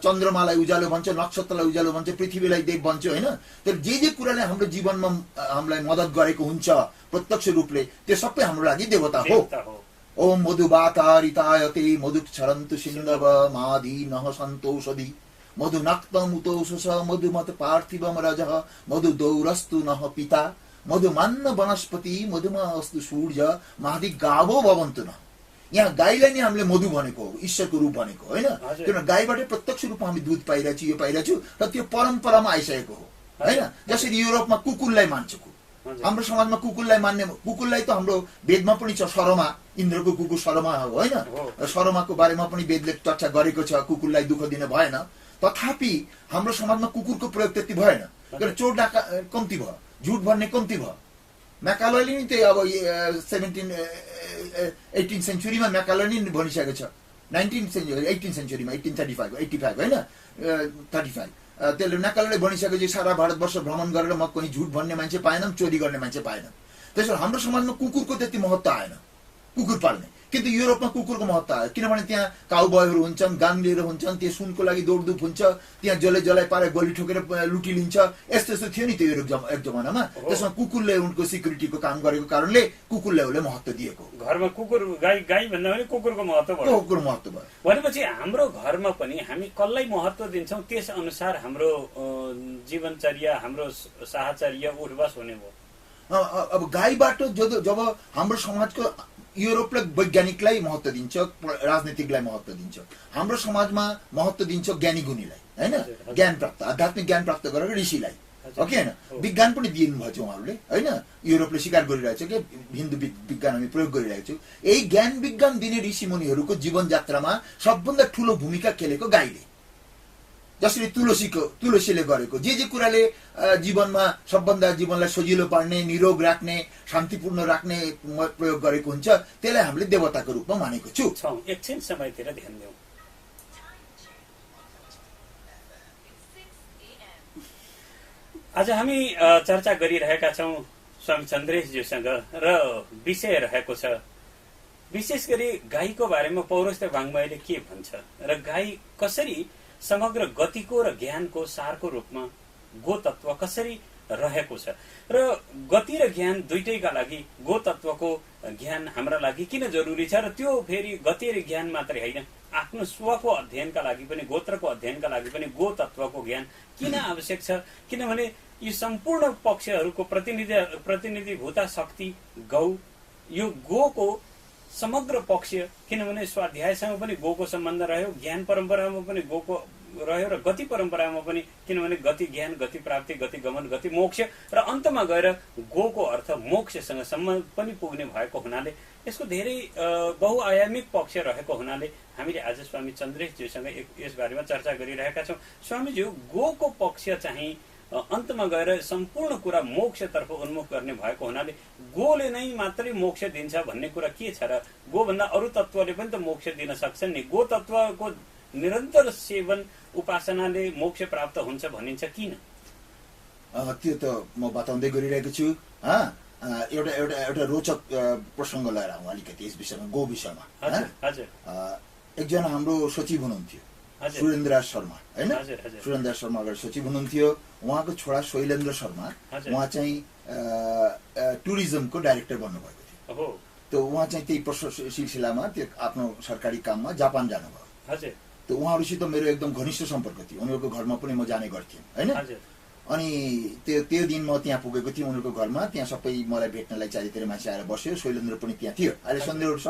चन्द्रमालाई उज्यालो भन्छ, नक्षत्रलाई उज्यालो भन्छ, पृथ्वीलाई देव भन्छौँ हैन। तर जे कुराले हाम्रो जीवनमा हामीलाई मद्दत गरेको हुन्छ प्रत्यक्ष रूपले त्यो सबै हाम्रो लागि देवता हो। ओम मधुबातारितायते मधुक्षरन्तु सिन्धव मादि नः सन्तोषधि मधुनक्तमुतोषस मधुमत पार्थिवम रजः मधुदौरस्तु नः पिता मधुमान्न वनस्पति मधुमा अस्तु सूर्य मादि गावो भवन्तु न। यहाँ गाईलाई नै हामीले मधु भनेको हो, ईश्वरको रूप भनेको होइन। किनभने गाईबाट प्रत्यक्ष रूपमा हामी दुध पाइरहेको छु, यो पाइरहेको छु, र त्यो परम्परामा आइसकेको हो होइन। जसरी युरोपमा कुकुरलाई मान्छ, हाम्रो समाजमा कुकुरलाई मान्ने, कुकुरलाई त हाम्रो वेदमा पनि छ, सरमा, इन्द्रको कुकुर सरमा हो होइन। सरमाको बारेमा पनि वेदले चर्चा गरेको छ, कुकुरलाई दुःख दिन भएन। तथापि हाम्रो समाजमा कुकुरको प्रयोग त्यति भएन, तर चोर डाका कम्ती भयो, झुट भन्ने कम्ती भयो। म्याकालयले नि त्यही अब 18th सेन्चुरीमा म्याकालयले नि भनिसकेको छ, 18th सेन्चुरीमा 1835 होइन 35 त्यसले म्याकालयले भनिसकेको छ सारा भारतवर्ष भ्रमण गरेर म कुनै झुट भन्ने मान्छे पाएन, चोरी गर्ने मान्छे पाएन। त्यसैले हाम्रो समाजमा कुकुरको त्यति महत्त्व आएन, कुकुर पाल्ने। किन्तु युरोपमा कुकुरको महत्त्व आयो, किनभने त्यहाँ काउबयहरू हुन्छन्, गाङ्गलिएर हुन्छन्, त्यो सुनको लागि दौडधुप हुन्छ, त्यहाँ जसलाई पारे गोली ठोकेर लुटी लिन्छ, यस्तो यस्तो थियो नि त्यो युरोप एक जमानामा। त्यसमा कुकुरले उनको सिक्युरिटीको काम गरेको कारणले कुकुरलाई उसले महत्त्व दिएको। घरमा कुकुर गाई भन्दा पनि कुकुरको महत्त्व भयो, कुकुर महत्त्व भयो। भनेपछि हाम्रो घरमा पनि हामी कसलाई महत्त्व दिन्छौँ त्यस अनुसार हाम्रो जीवनचर्या, हाम्रो साहचर्या उठबस हुने भयो। अब गाईबाट जब हाम्रो समाजको युरोपले वैज्ञानिकलाई महत्त्व दिन्छ, राजनीतिकलाई महत्त्व दिन्छ, हाम्रो समाजमा महत्त्व दिन्छ ज्ञानी गुणीलाई, हैन, ज्ञान प्राप्त, आध्यात्मिक ज्ञान प्राप्त गरेर ऋषिलाई, ओके, हैन, विज्ञान पनि दिनुभएको छ उहाँहरूले, हैन, युरोपले स्वीकार गरिरहेको छ कि हिन्दू विज्ञान हामी प्रयोग गरिरहेको छौँ। यही ज्ञान विज्ञान दिने ऋषि मुनिहरूको जीवन यात्रामा सबभन्दा ठुलो भूमिका खेलेको गाईले, जसरी तुलसीले गरेको जे कुराले जीवनमा सबभन्दा जीवनलाई सजिलो पार्ने, निरोग राख्ने, शान्तिपूर्ण राख्ने प्रयोग गरेको हुन्छ, त्यसलाई हामीले देवताको रूपमा मानेको छु। एकछिन समयतिर ध्यान दिउँ। आज हामी चर्चा गरिरहेका छौँ स्वामी चन्द्रेशज्यूसँग र विषय रहेको छ विशेष गरी गाईको बारेमा पौरस्त्य वाङ्मयले के भन्छ र गाई कसरी समग्र गतिको र ज्ञानको सारको रूपमा गो तत्व कसरी रहेको छ र गति र ज्ञान दुईटैका लागि गो तत्वको ज्ञान हाम्रा लागि किन जरुरी छ र त्यो फेरि गति र ज्ञान मात्रै होइन, आफ्नो स्वको अध्ययनका लागि पनि, गोत्रको अध्ययनका लागि पनि गो तत्वको ज्ञान किन आवश्यक छ? किनभने यी सम्पूर्ण पक्षहरूको प्रतिनिधिभूता शक्ति गौ, यो गोको समग्र पक्ष, किनभने स्वाध्यायसँग पनि गोको सम्बन्ध रह्यो, ज्ञान परम्परामा पनि गोको रह्यो र गति परम्परामा पनि, किनभने गति ज्ञान, गति प्राप्ति, गति गमन, गति मोक्ष र अन्तमा गएर गोको अर्थ मोक्षसँग सम्म पनि पुग्ने भएको हुनाले यसको धेरै बहुआयामिक पक्ष रहेको हुनाले हामीले आज स्वामी चन्द्रेशज्यूसँग यस बारेमा चर्चा गरिरहेका छौँ। स्वामीज्यू, गोको पक्ष चाहिँ अन्तमा गएर सम्पूर्ण कुरा मोक्षतर्फ उन्मुख गर्ने भएको हुनाले गोले नै मात्रै मोक्ष दिन्छ भन्ने कुरा के छ र गोभन्दा अरू तत्त्वले पनि त मोक्ष दिन सक्छन् नि? गो तत्त्वको निरन्तर सेवन उपासनाले मोक्ष प्राप्त हुन्छ भनिन्छ, किन? त्यो त म बताउँदै गरिरहेको छु। एउटा रोचक प्रसङ्ग लिएर आउँ अलिकति यस विषयमा, गो विषयमा। एकजना हाम्रो सचिव हुनुहुन्थ्यो सुरेन्द्र शर्मा, हैन, सुरेन्द्र शर्मा अगाडि सचिव हुनुहुन्थ्यो। उहाँको छोरा शैलेन्द्र शर्मा, उहाँ चाहिँ टुरिज्मको डाइरेक्टर बन्नुभएको थियो। त्यो उहाँ चाहिँ त्यही सिलसिलामा त्यो आफ्नो सरकारी काममा जापान जानुभयो। त्यो उहाँहरूसित मेरो एकदम घनिष्ठ सम्पर्क थियो, उनीहरूको घरमा पनि म जाने गर्थेँ, हैन। अनि त्यो दिन म त्यहाँ पुगेको थिएँ उनीहरूको घरमा, त्यहाँ सबै मलाई भेट्नलाई चारैतिर मान्छे आएर बस्यो, शैलेन्द्र पनि त्यहाँ थियो। अहिले सन्देहहरू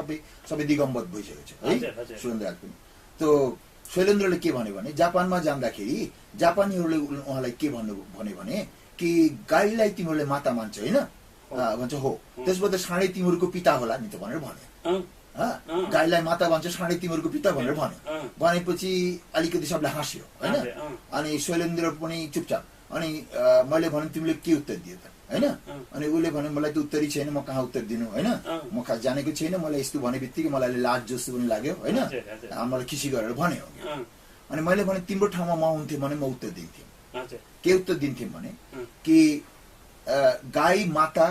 सबै दिगम्बत भइसकेको छ है, सुरेन्द्र पनि। त्यो शैलेन्द्रले के भन्यो भने, जापानमा जाँदाखेरि जापानीहरूले उहाँलाई के भन्यो भने कि गाईलाई तिमीहरूले माता मान्छ, होइन? भन्छ हो, त्यसबाट साँडे तिमीहरूको पिता होला नि त भनेर भन्यो। गाईलाई माता भन्छ, साँडे तिमीहरूको पिता भनेर भन्यो। भनेपछि अलिकति सबले हाँस्यो, होइन? अनि शैलेन्द्र पनि चुपचाप। अनि मैले भने तिमीले के उत्तर दियो त, होइन? अनि उसले भने मलाई त उत्तरै छैन, म कहाँ उत्तर दिनु, होइन? म खास जानेको छैन, मलाई यस्तो भने बित्तिकै मलाई लाज जस्तो पनि लाग्यो, होइन? मलाई खिसी गरेर भन्यो। अनि मैले भने तिम्रो ठाउँमा म हुन्थेँ भने म उत्तर दिन्थेँ। के उत्तर दिन्थेँ भने कि गाई माता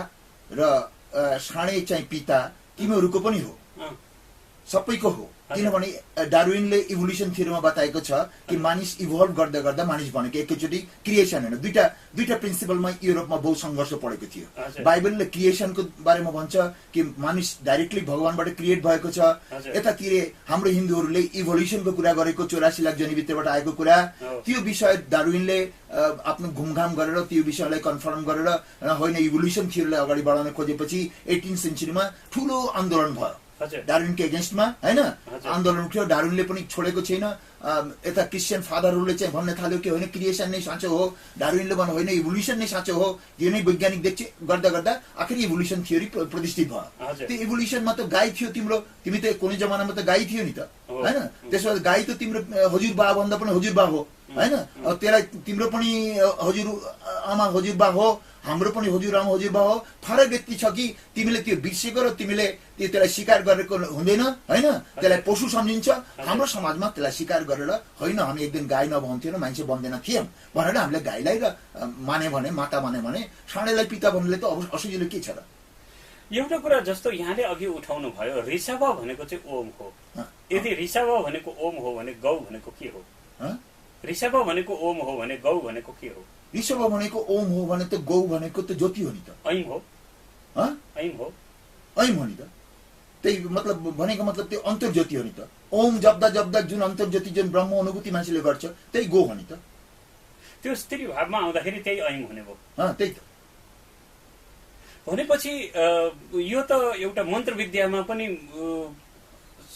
र साँडे चाहिँ पिता तिमीहरूको पनि हो, सबैको हो। किनभने डार्विनले इभोल्युसन थ्योरीमा बताएको छ कि मानिस इभल्भ गर्दा गर्दा मानिस बनेको, एकैचोटि क्रिएसन होइन। दुईटा प्रिन्सिपलमा युरोपमा बहुत सङ्घर्ष परेको थियो। बाइबलले क्रिएसनको बारेमा भन्छ कि मानिस डाइरेक्टली भगवानबाट क्रिएट भएको छ। यतातिर हाम्रो हिन्दूहरूले इभोल्युसनको कुरा गरेको, 84 लाख जनीभित्रबाट आएको कुरा, त्यो विषय डार्विनले आफ्नो घुमघाम गरेर त्यो विषयलाई कन्फर्म गरेर होइन इभोल्युसन थ्योरीलाई अगाडि बढाउन खोजेपछि 18th सेन्चुरीमा ठुलो आन्दोलन भयो डार्विनको एगेन्स्टमा, होइन? आन्दोलन उठ्यो, डार्विनले पनि छोडेको छैन। यता क्रिस्चियन फादरहरूले चाहिँ भन्न थाल्यो कि होइन क्रिएसन नै साँचो हो, डार्विनले भन्नु होइन इभोल्युसन नै साँचो हो। यो नै वैज्ञानिक देख्छ गर्दा गर्दा आखिर इभोल्युसन थ्योरी प्रतिष्ठित भयो। त्यो इभोल्युसनमा त गाई थियो तिम्रो, तिमी त कुनै जमानामा त गाई थियो नि त, होइन? त्यसो भए गाई त तिम्रो हजुरबा भन्दा पनि हजुरबा हो, होइन? त्यसलाई तिम्रो पनि हजुरआमा हजुरबा हो, हाम्रो पनि हजुरआमा हजुरबा हो। फरक यति छ कि तिमीले त्यो बिर्सेको र तिमीले त्यसलाई स्वीकार गरेको हुँदैन, होइन? त्यसलाई पशु सम्झिन्छ। हाम्रो समाजमा त्यसलाई स्वीकार गरेर होइन हामी एक दिन गाई नभन्थ्यो र मान्छे बन्दैन थियौँ भनेर हामीले गाईलाई र माने भने माता माने भने साँडेलाई पिता भन्नुले त अब असजिलो के छ र? एउटा कुरा जस्तो यहाँले अघि उठाउनु भयो, ऋषभ भनेको चाहिँ ओम हो। यदि ऋषभ भनेको ओम हो भने गौ भनेको के हो? ऋषभ भनेको ओम हो भने गौ भनेको के हो? ऋषभ भनेको ओम हो भने त गौ भनेको त ज्योति हो नि त, ऐम हो। ऐम हो, ऐम हो नि त। त्यही मतलब भनेको मतलब त्यो अन्तर्ज्योति हो नि त। ओम जप्दा जप्दा जुन अन्तर्ज्योति जुन ब्रह्म अनुभूति मान्छेले गर्छ त्यही गो हो नि त। त्यो स्त्री भावमा आउँदाखेरि त्यही ऐम हुने भयो। त्यही त। भनेपछि यो त एउटा मन्त्र विद्यामा पनि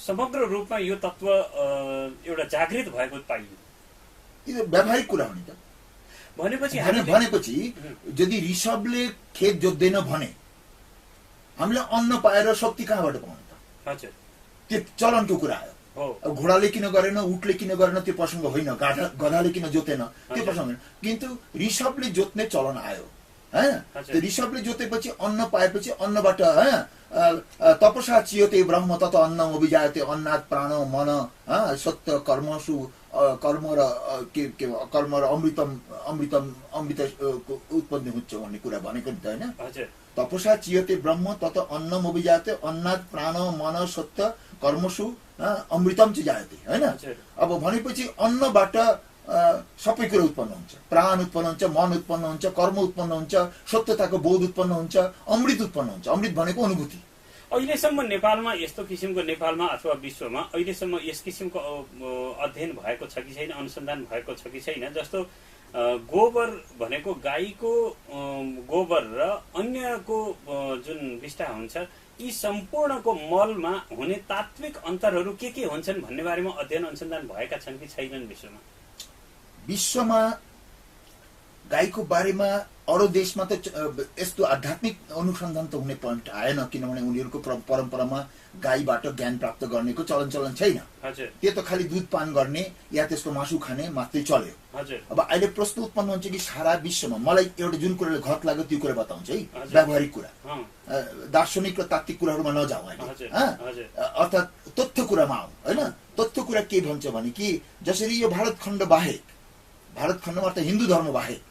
समग्र रूपमा यो तत्व एउटा जागृत भएको पाइयो। यो व्यावहारिक कुरा हो नि त। भनेपछि यदि ऋषभले खेत जोत्दैन भने हामीले अन्न पाएर शक्ति कहाँबाट पाउने त? हजुर, त्यो चलनको कुरा हो। अब घोडाले किन गरेन, उठले किन गरेन त्यो प्रसङ्ग होइन, गधाले किन जोतेन त्यो प्रसङ्ग होइन, किन्तु ऋषभले जोत्ने चलन आयो हैन। त्यो ऋषभले जोतेपछि अन्न पाएपछि अन्नबाट तपसा चियोते ब्रह्म तत अन्न अभिजायते अन्नात् प्राण मन सत्य कर्मसु कर्म र कर्म र अमृत उत्पन्न हुन्छ भन्ने कुरा भनेको नि त हैन। तपसा चियते ब्रह्म तत अन्नम अभिजायते अन्नात् प्राण मन सत्य कर्मसु अमृतम च जायते हैन। अब भनेपछि अन्नबाट सबै कुरा उत्पन्न हुन्छ, प्राण उत्पन्न हुन्छ, मन उत्पन्न हुन्छ, कर्म उत्पन्न हुन्छ, सत्यताको बोध उत्पन्न हुन्छ, अमृत उत्पन्न हुन्छ। अमृत भनेको अनुभूति। अहिलेसम्म नेपालमा यस्तो किसिमको, नेपालमा अथवा विश्वमा अहिलेसम्म यस किसिमको अध्ययन भएको छ कि छैन, अनुसन्धान भएको छ कि छैन? जस्तो गोबर भनेको गाईको गोबर र अन्यको जुन विष्ठा हुन्छ, यी सम्पूर्णको मलमा हुने तात्विक अन्तरहरू के हुन्छन् भन्ने बारेमा अध्ययन अनुसन्धान भएका छन् कि छैनन् विश्वमा? विश्वमा गाईको बारेमा अरू देशमा त यस्तो आध्यात्मिक अनुसन्धान त हुने पोइन्ट आएन, किनभने उनीहरूको परम्परामा गाईबाट ज्ञान प्राप्त गर्नेको चलन छैन। त्यो त खालि दुध पान गर्ने या त्यसको मासु खाने मात्रै चल्यो। अब अहिले प्रश्न उत्पन्न हुन्छ कि सारा विश्वमा, मलाई एउटा जुन कुराले घट लाग्यो त्यो कुरा बताउँछ है, व्यावहारिक कुरा, दार्शनिक र तात्विक कुराहरूमा नजाउँ अहिले, अर्थात् तथ्य कुरामा आउँ होइन। तथ्य कुरा के भन्छ भने कि जसरी यो भारत खण्ड बाहेक, भारत खण्डमा अर्थात् हिन्दू धर्म बाहेक,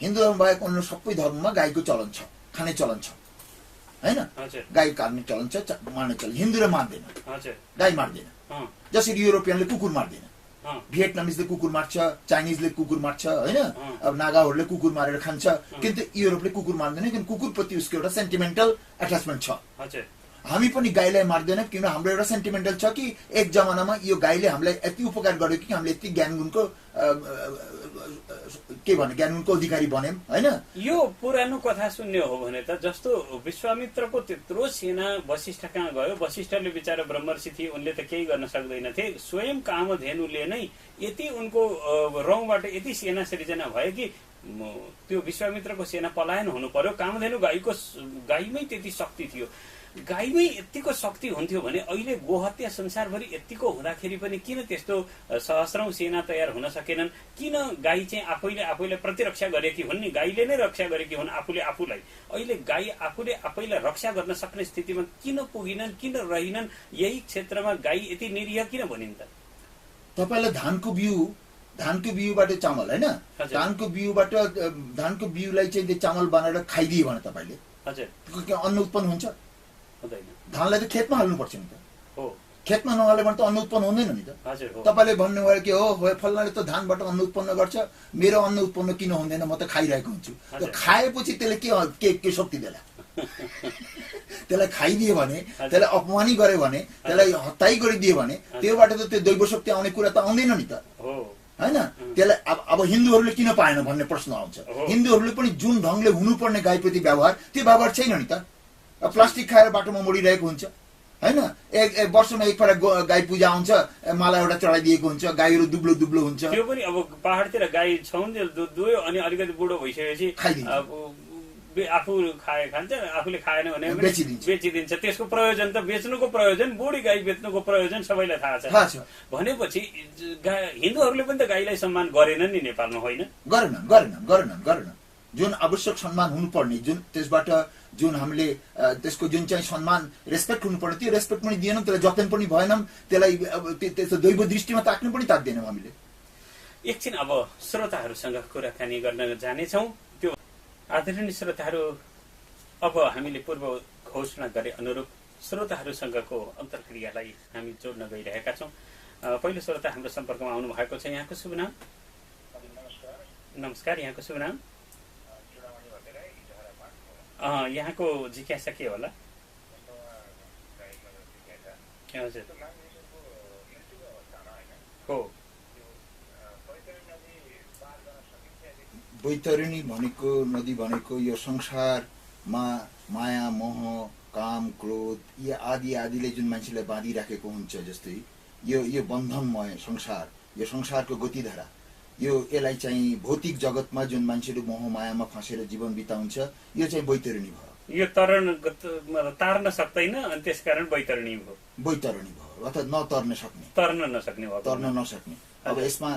हिन्दू धर्म बाहेक अन्य सबै धर्ममा गाईको चलन छ, खाने चलन छ हैन। गाई काट्ने चलन छ, मार्ने चलन। हिन्दूले मार्दैन, गाई मार्दैन। जसरी युरोपियनले कुकुर मार्दैन, भियतनामिजले कुकुर मार्छ, चाइनिजले कुकुर मार्छ हैन। अब नागाहरूले कुकुर मारेर खान्छ, किन्तु युरोपले कुकुर मार्दैन, किन कुकुरप्रति उसको एउटा सेन्टिमेन्टल एट्याचमेन्ट छ। हामी पनि गाईलाई मार्दैन, किन हाम्रो एउटा सेन्टिमेन्टल छ कि एक जमानामा यो गाईले हामीलाई यति उपकार गर्यो कि हामीले यति ज्ञान गुणको ज्ञानको अधिकारी बन्यौं हैन। यो पुरानो कथा सुन्ने हो भने त जस्तो विश्वामित्रको त्यत्रो सेना वशिष्ठ कहाँ गयो, वशिष्ठले बिचारा ब्रह्मर्षि थिए, उनले त केही गर्न सक्दैनथे, स्वयं कामधेनुले नै यति उनको रौबाट यति सेना सृजना भयो कि त्यो विश्वामित्रको सेना पलायन हुनु पर्यो। कामधेनु गाईमै त्यति शक्ति थियो। गाईमै यतिको शक्ति हुन्थ्यो भने अहिले गोहत्या संसारभरि यतिको हुँदाखेरि पनि किन त्यस्तो सहस्रौं सेना तयार हुन सकेनन्? किन गाई चाहिँ आफैले प्रतिरक्षा गरेकी हुन् नि, गाईले नै रक्षा गरेकी हुन् आफूले आफूलाई। अहिले गाई आफूले आफैलाई रक्षा गर्न सक्ने स्थितिमा किन पुगिनन्, किन रहिनन्? यही क्षेत्रमा गाई यति निरीह किन भनिन् त? तपाईलाई धानको बिउबाट चामल हैन, धानको बिउलाई चाहिँ चामल बनाएर खाइदिए भने तपाईले अन्न उत्पन्न हुन्छ? धानलाई त खेतमा हाल्नुपर्छ नि त। खेतमा नहाल्यो भने त अन्न उत्पन्न हुँदैन नि त। तपाईले भन्नुभयो कि हो फल्नाले त धानबाट अन्न उत्पन्न गर्छ, मेरो अन्न उत्पन्न किन हुँदैन, म त खाइरहेको हुन्छु। खाएपछि त्यसले के शक्ति देला? त्यसलाई खाइदियो भने, त्यसलाई अपमानी गर्यो भने, त्यसलाई हत्याई गरिदियो भने त्योबाट त त्यो दैव शक्ति आउने कुरा त आउँदैन नि त हैन। त्यसलाई अब हिन्दूहरूले किन पाएन भन्ने प्रश्न आउँछ। हिन्दूहरूले पनि जुन ढंगले हुनुपर्ने गाईप्रति व्यवहार, त्यो व्यवहार छैन नि त। प्लास्टिक खाएर बाटोमा मोडिरहेको हुन्छ हैन। एक वर्षमा एकपल्ट गाई पूजा आउँछ, माला एउटा चढाइदिएको हुन्छ, गाईहरू दुब्लो हुन्छ। त्यो पनि अब पहाडतिर गाई छौन्जेल दुयो अनि अलिकति बुढो भइसकेपछि आफू खान्छ, आफूले खाएन भने बेचिदिन्छ। त्यसको प्रयोजन त बेच्नुको प्रयोजन, बुढी गाई बेच्नुको प्रयोजन सबैलाई थाहा छ। भनेपछि हिन्दूहरूले पनि त गाईलाई सम्मान गरेनन् नि नेपालमा, होइन? गरेन। जुन आवश्यक सम्मान हुनुपर्ने, जुन त्यसबाट जुन हामीले त्यसको जुन चाहिँ सम्मान रेस्पेक्ट हुनुपर्ने त्यो रेस्पेक्ट पनि दिएनौँ, त्यसलाई जतन पनि भएनौँ, त्यसलाई त्यस्तो दैव दृष्टिमा ताक्नु पनि ताक्दैनौँ हामीले। एकछिन अब श्रोताहरूसँग कुराकानी गर्न जानेछौँ। त्यो आदरणीय श्रोताहरू, अब हामीले पूर्व घोषणा गरे अनुरूप श्रोताहरूसँगको अन्तर्क्रियालाई हामी जोड्न गइरहेका छौँ। पहिलो श्रोता हाम्रो सम्पर्कमा आउनु भएको छ। यहाँको शुभ नाम? नमस्कार, यहाँको शुभ नाम? यहाँको जिज्ञासा के होला? बैतरणी भनेको नदी भनेको यो संसार माया मोह काम क्रोध यी आदिले जुन मान्छेलाई बाँधिराखेको हुन्छ, जस्तै यो बन्धनमय संसार, यो संसारको गतिधारा, यसलाई चाहिँ भौतिक जगतमा जुन मान्छेले मोह मायामा फँसेर जीवन बिताउँछ, यो चाहिँ बैतरणी भयो। यो तार्न सक्दैन, अनि त्यसकारण बैतरणी भयो अथवा नतर्न सक्ने, तर्न नसक्ने। अब यसमा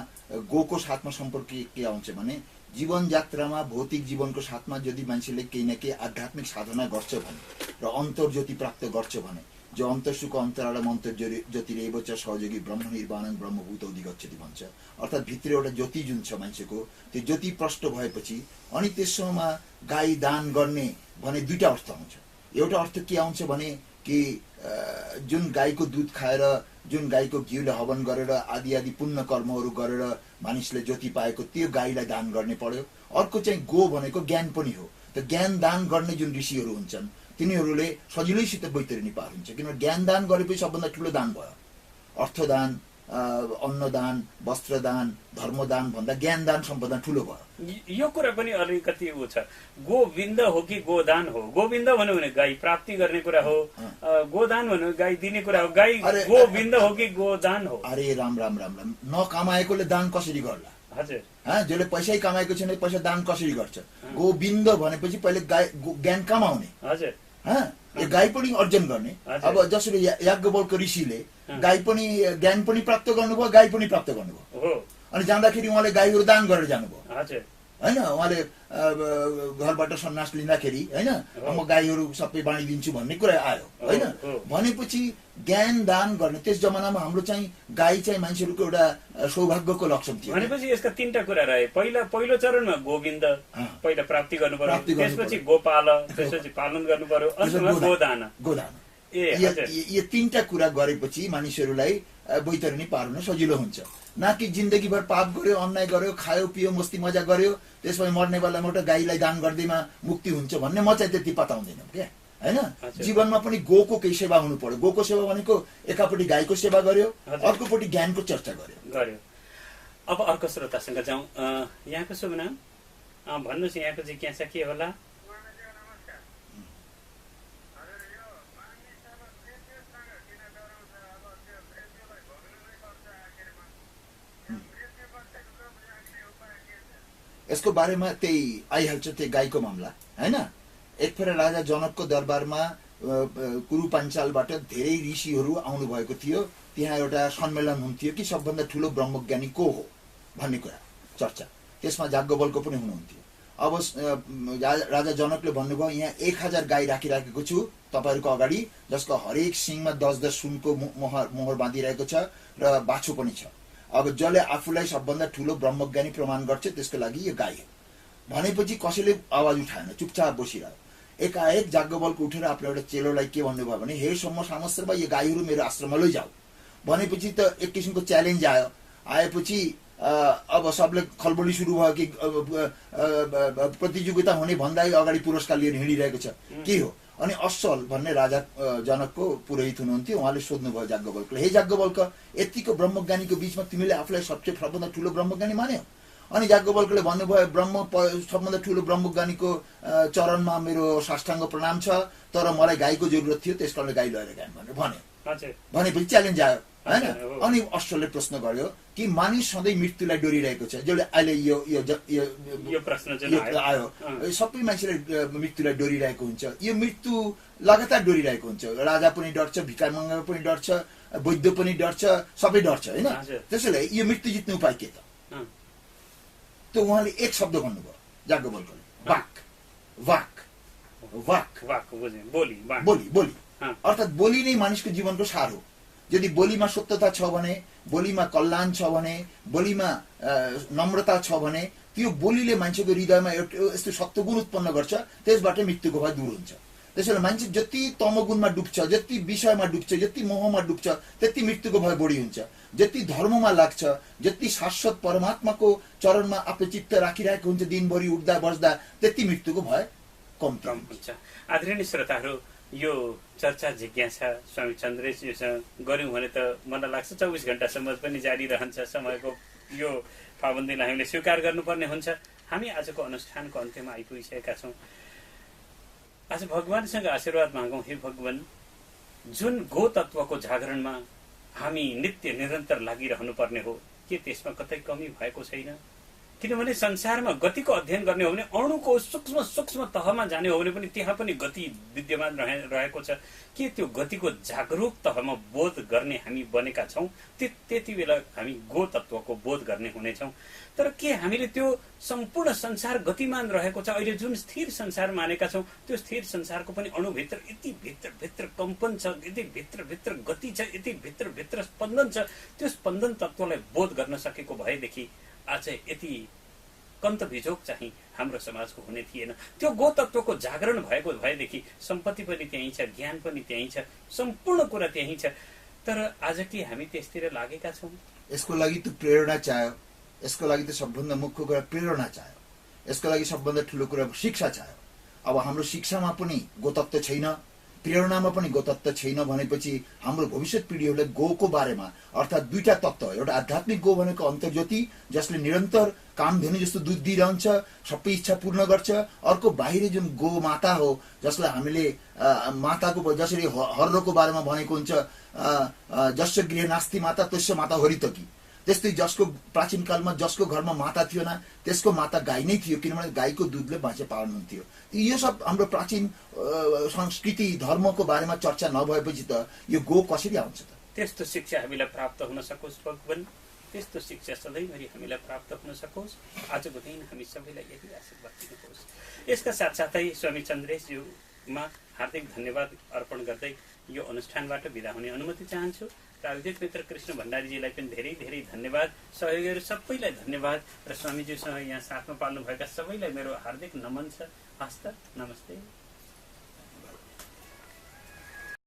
गोको साथमा सम्पर्क के आउँछ भने, जीवन यात्रामा भौतिक जीवनको साथमा यदि मान्छेले केही न केही आध्यात्मिक साधना गर्छ भने र अन्तर्ज्योति प्राप्त गर्छ भने, जो अन्तर्सुख अन्तराळम अन्तर्ज्योतिरेव च सहयोगी ब्रह्म निर्वाणं ब्रह्मभूत अधिगच्छति भन्छ। अर्थात् भित्र एउटा ज्योति जुन छ मान्छेको, त्यो ज्योति प्रष्ट भएपछि अनि त्यसमा गाई दान गर्ने भने दुईटा अर्थ आउँछ। एउटा अर्थ के आउँछ भने कि जुन गाईको दुध खाएर, जुन गाईको घिउले हवन गरेर आदि पुण्य कर्महरू गरेर मानिसले ज्योति पाएको, त्यो गाईलाई दान गर्ने पर्यो। अर्को चाहिँ गो भनेको ज्ञान पनि हो। त ज्ञान दान गर्ने जुन ऋषिहरू हुन्छन् तिनीहरूले सजिलैसित बैतरणी पार हुन्छ, किनभने ज्ञान दान गरेपछि सबभन्दा ठुलो दान भयो। अर्थदान, अन्नदान, वस्त्रदान, धर्मदान भन्दा ज्ञान दान सबभन्दा ठुलो भयो। यो कुरा पनि अलिकति उ छ, गोविन्द हो कि गोदान हो? गोविन्द भन्यो भने गाई प्राप्ति गर्ने कुरा हो, गोदान भन्यो गाई दिने कुरा हो। गाई गोविन्द हो कि गोदान हो? अरे राम नकमाएकोले दान कसरी गर्ला? हजुर, जसले पैसै कमाएको छैन पैसा दान कसरी गर्छ? गोविन्द भनेपछि पहिले ज्ञान कमाउने, हजुर, यो गाई पनि अर्जन गर्ने। अब जसरी याज्ञवल्क्य ऋषिले गाई पनि ज्ञान पनि प्राप्त गर्नुभयो, गाई पनि प्राप्त गर्नुभयो, अनि जाँदाखेरि उहाँले गाईहरू दान गरेर जानुभयो, होइन? उहाँले घरबाट सन्यास लिँदाखेरि होइन म गाईहरू सबै बाँडिदिन्छु भन्ने कुरा आयो, होइन? भनेपछि ज्ञान दान गर्ने त्यस जमानामा हाम्रो चाहिँ गाई चाहिँ मान्छेहरूको एउटा सौभाग्यको लक्षण थियो। भनेपछि यसका तीनटा कुरा रहे। पहिलो चरणमा गोविन्द पहिला प्राप्ति गर्नु पर्यो, त्यसपछि गोपाल, त्यसपछि पालन गर्नु पर्यो, अन्तमा गोदान। यो तीनटा कुरा गरेपछि मानिसहरूलाई बैतरणी पार हुन सजिलो हुन्छ। न कि जिन्दगीभर पाप गर्यो, अन्याय गर्यो, खायो पियो, मस्ती मजा गर्यो, त्यसपछि मर्ने बेलामा एउटा गाईलाई दान गर्दैमा मुक्ति हुन्छ भन्ने म चाहिँ त्यति पताउँदैन क्या, होइन? जीवनमा पनि गोको केही सेवा हुनु पर्यो। गोको सेवा भनेको एकापट्टि गाईको सेवा गर्यो, अर्कोपट्टि ज्ञानको चर्चा गर्यो। अब अर्को श्रोतासँग जाउँ। यहाँको शुभ नाम भन्नुहोस्, यहाँको जिज्ञासा के होला? यसको बारेमा त्यही आइहाल्छ, त्यही गाईको मामला, होइन? एकफेर राजा जनकको दरबारमा कुरु पाञ्चालबाट धेरै ऋषिहरू आउनु भएको थियो। त्यहाँ एउटा सम्मेलन हुन्थ्यो कि सबभन्दा ठुलो ब्रह्मज्ञानी को हो भन्ने कुरा चर्चा। त्यसमा याज्ञवल्क्य पनि हुनुहुन्थ्यो। अब राजा जनकले भन्नुभयो, यहाँ 1000 गाई राखिराखेको छु तपाईँहरूको अगाडि, जसको हरेक सिङमा 10-10 सुनको मोहर बाँधिरहेको छ र बाछो पनि छ। अब जसले आफूलाई सबभन्दा ठुलो ब्रह्मज्ञानी प्रमाण गर्छ त्यसको लागि यो गाई हो भनेपछि कसैले आवाज उठाएन, चुपचाप बसिरह्यो। एकाएक याज्ञवल्क्य उठेर आफ्नो एउटा चेलोलाई के भन्नुभयो भने, हे सम्म सामस्रमा यो गाईहरू मेरो आश्रममा लैजाऊ भनेपछि त एक किसिमको च्यालेन्ज आयो। आएपछि अब सबले खलबली सुरु भयो कि प्रतियोगिता हुने भन्दा अगाडि पुरस्कार लिएर हिँडिरहेको छ, के हो? अनि असल भन्ने राजा जनकको पुरोहित हुनुहुन्थ्यो, उहाँले सोध्नुभयो याज्ञवल्क्यले, हे याज्ञवल्क्य, यतिको ब्रह्मज्ञानीको बिचमा तिमीले आफूलाई सबभन्दा ठुलो ब्रह्मज्ञानी मान्यौ? अनि याज्ञवल्क्यले भन्नुभयो, सबभन्दा ठुलो ब्रह्मज्ञानीको चरणमा मेरो साष्टाङ्ग प्रणाम छ, तर मलाई गाईको जरुरत थियो, त्यस कारणले गाई लगेर गएँ भनेपछि च्यालेन्ज आयो, होइन? अनि अश्वले प्रश्न गर्यो कि मानिस सधैँ मृत्युलाई डोरिरहेको छ, जसले अहिले यो प्रश्न आयो, सबै मान्छेले मृत्युलाई डोरिरहेको हुन्छ। यो मृत्यु लगातार डोरिरहेको हुन्छ। राजा पनि डर्छ, भिखार मङ्गा पनि डर्छ, वैद्य पनि डर्छ, सबै डर्छ, होइन? त्यसैले यो मृत्यु जित्ने उपाय के त? उहाँले एक शब्द भन्नुभयो याज्ञवल्क्यले, वाक वाक वाक वाक, बोली। अर्थात् बोली नै मानिसको जीवनको सार हो। यदि बोलीमा सत्यता छ भने, बोलीमा कल्याण छ भने, बोलीमा नम्रता छ भने, त्यो बोलीले मान्छेको हृदयमा यस्तो सत्वगुण उत्पन्न गर्छ, त्यसबाट मृत्युको भय दूर हुन्छ। त्यसैले मान्छे जति तमगुणमा डुब्छ, जति विषयमा डुब्छ, जति मोहमा डुब्छ, त्यति मृत्युको भय बढी हुन्छ। जति धर्ममा लाग्छ, जति शाश्वत परमात्माको चरणमा आफ्नो चित्त राखिरहेको हुन्छ दिनभरि उठ्दा बस्दा, त्यति मृत्युको भय कम हुन्छ। आदरणीय श्रोताहरू, यो चर्चा जिज्ञासा स्वामी चन्द्रेशजीसँग गऱ्यौँ भने त मलाई लाग्छ 24 घण्टासम्म पनि जारी रहन्छ। समयको यो पाबन्दीलाई हामीले स्वीकार गर्नुपर्ने हुन्छ। हामी आजको अनुष्ठानको अन्त्यमा आइपुगिसकेका छौँ। आज भगवानसँग आशीर्वाद मागौँ, हे भगवान, जुन गो तत्वको जागरणमा हामी नित्य निरन्तर लागिरहनु पर्ने हो, के त्यसमा कतै कमी भएको छैन? किनभने संसारमा गतिको अध्ययन गर्ने हो भने अणुको सूक्ष्म सूक्ष्म तहमा जाने हो भने पनि त्यहाँ पनि गति विद्यमान रहेको छ। के त्यो गतिको जागरूक तहमा बोध गर्ने हामी बनेका छौँ? त्यति बेला हामी गो तत्वको बोध गर्ने हुनेछौँ। तर के हामीले त्यो सम्पूर्ण संसार गतिमान रहेको छ, अहिले जुन स्थिर संसार मानेका छौँ त्यो स्थिर संसारको पनि अणुभित्र यति भित्र कम्पन छ, यति भित्र गति छ, यति भित्र स्पन्दन छ, त्यो स्पन्दन तत्वलाई बोध गर्न सकेको भएदेखि आज यति कन्तभिजोग चाहिँ हाम्रो समाजको हुने थिएन। त्यो गो तत्वको जागरण भएको भएदेखि सम्पत्ति पनि त्यहीँ छ, ज्ञान पनि त्यहीँ छ, सम्पूर्ण कुरा त्यहीँ छ। तर आज के हामी त्यसतिर लागेका छौँ? यसको लागि त प्रेरणा चाहियो, यसको लागि त सबभन्दा मुख्य कुरा प्रेरणा चाहियो, यसको लागि सबभन्दा ठुलो कुरा शिक्षा चाहियो। अब हाम्रो शिक्षामा पनि गोतत्व छैन, प्रेरणामा पनि गोतत्व छैन भनेपछि हाम्रो भविष्य पिढीहरूले गोको बारेमा, अर्थात् दुईटा तत्व, एउटा आध्यात्मिक गो भनेको अन्तर्ज्योति जसले निरन्तर कामधेनु जस्तो दुध दिइरहन्छ, सबै इच्छा पूर्ण गर्छ, अर्को बाहिरी जुन गो माता हो जसलाई हामीले माताको जसरी हर्रोको बारेमा भनेको हुन्छ, जसो गृह नास्ति माता तस्य माता हरितकी, त्यस्तै जसको प्राचीन कालमा जसको घरमा माता थियो न त्यसको माता गाई नै थियो, किनभने गाईको दुधले बाँचे पाल्नुहुन्थ्यो। यो सब हाम्रो प्राचीन संस्कृति धर्मको बारेमा चर्चा नभएपछि त यो गो कसरी आउँछ त? त्यस्तो शिक्षा हामीलाई प्राप्त हुन सकोस् भगवान, त्यस्तो शिक्षा सधैँभरि हामीलाई प्राप्त हुन सकोस्। आजको दिन हामी सबैलाई यही आशीर्वाद दिनुहोस्। यसका साथसाथै स्वामी चन्द्रेशज्यूमा हार्दिक धन्यवाद अर्पण गर्दै यो अनुष्ठानबाट बिदा हुने अनुमति चाहन्छु। प्राविधिक मित्र कृष्ण भण्डारीजीलाई पनि धेरै धेरै धन्यवाद, सहयोगीहरू सबैलाई धन्यवाद र स्वामीज्यूसँग यहाँ साथमा पाल्नुभएका सबैलाई मेरो हार्दिक नमन छ। हस्त नमस्ते।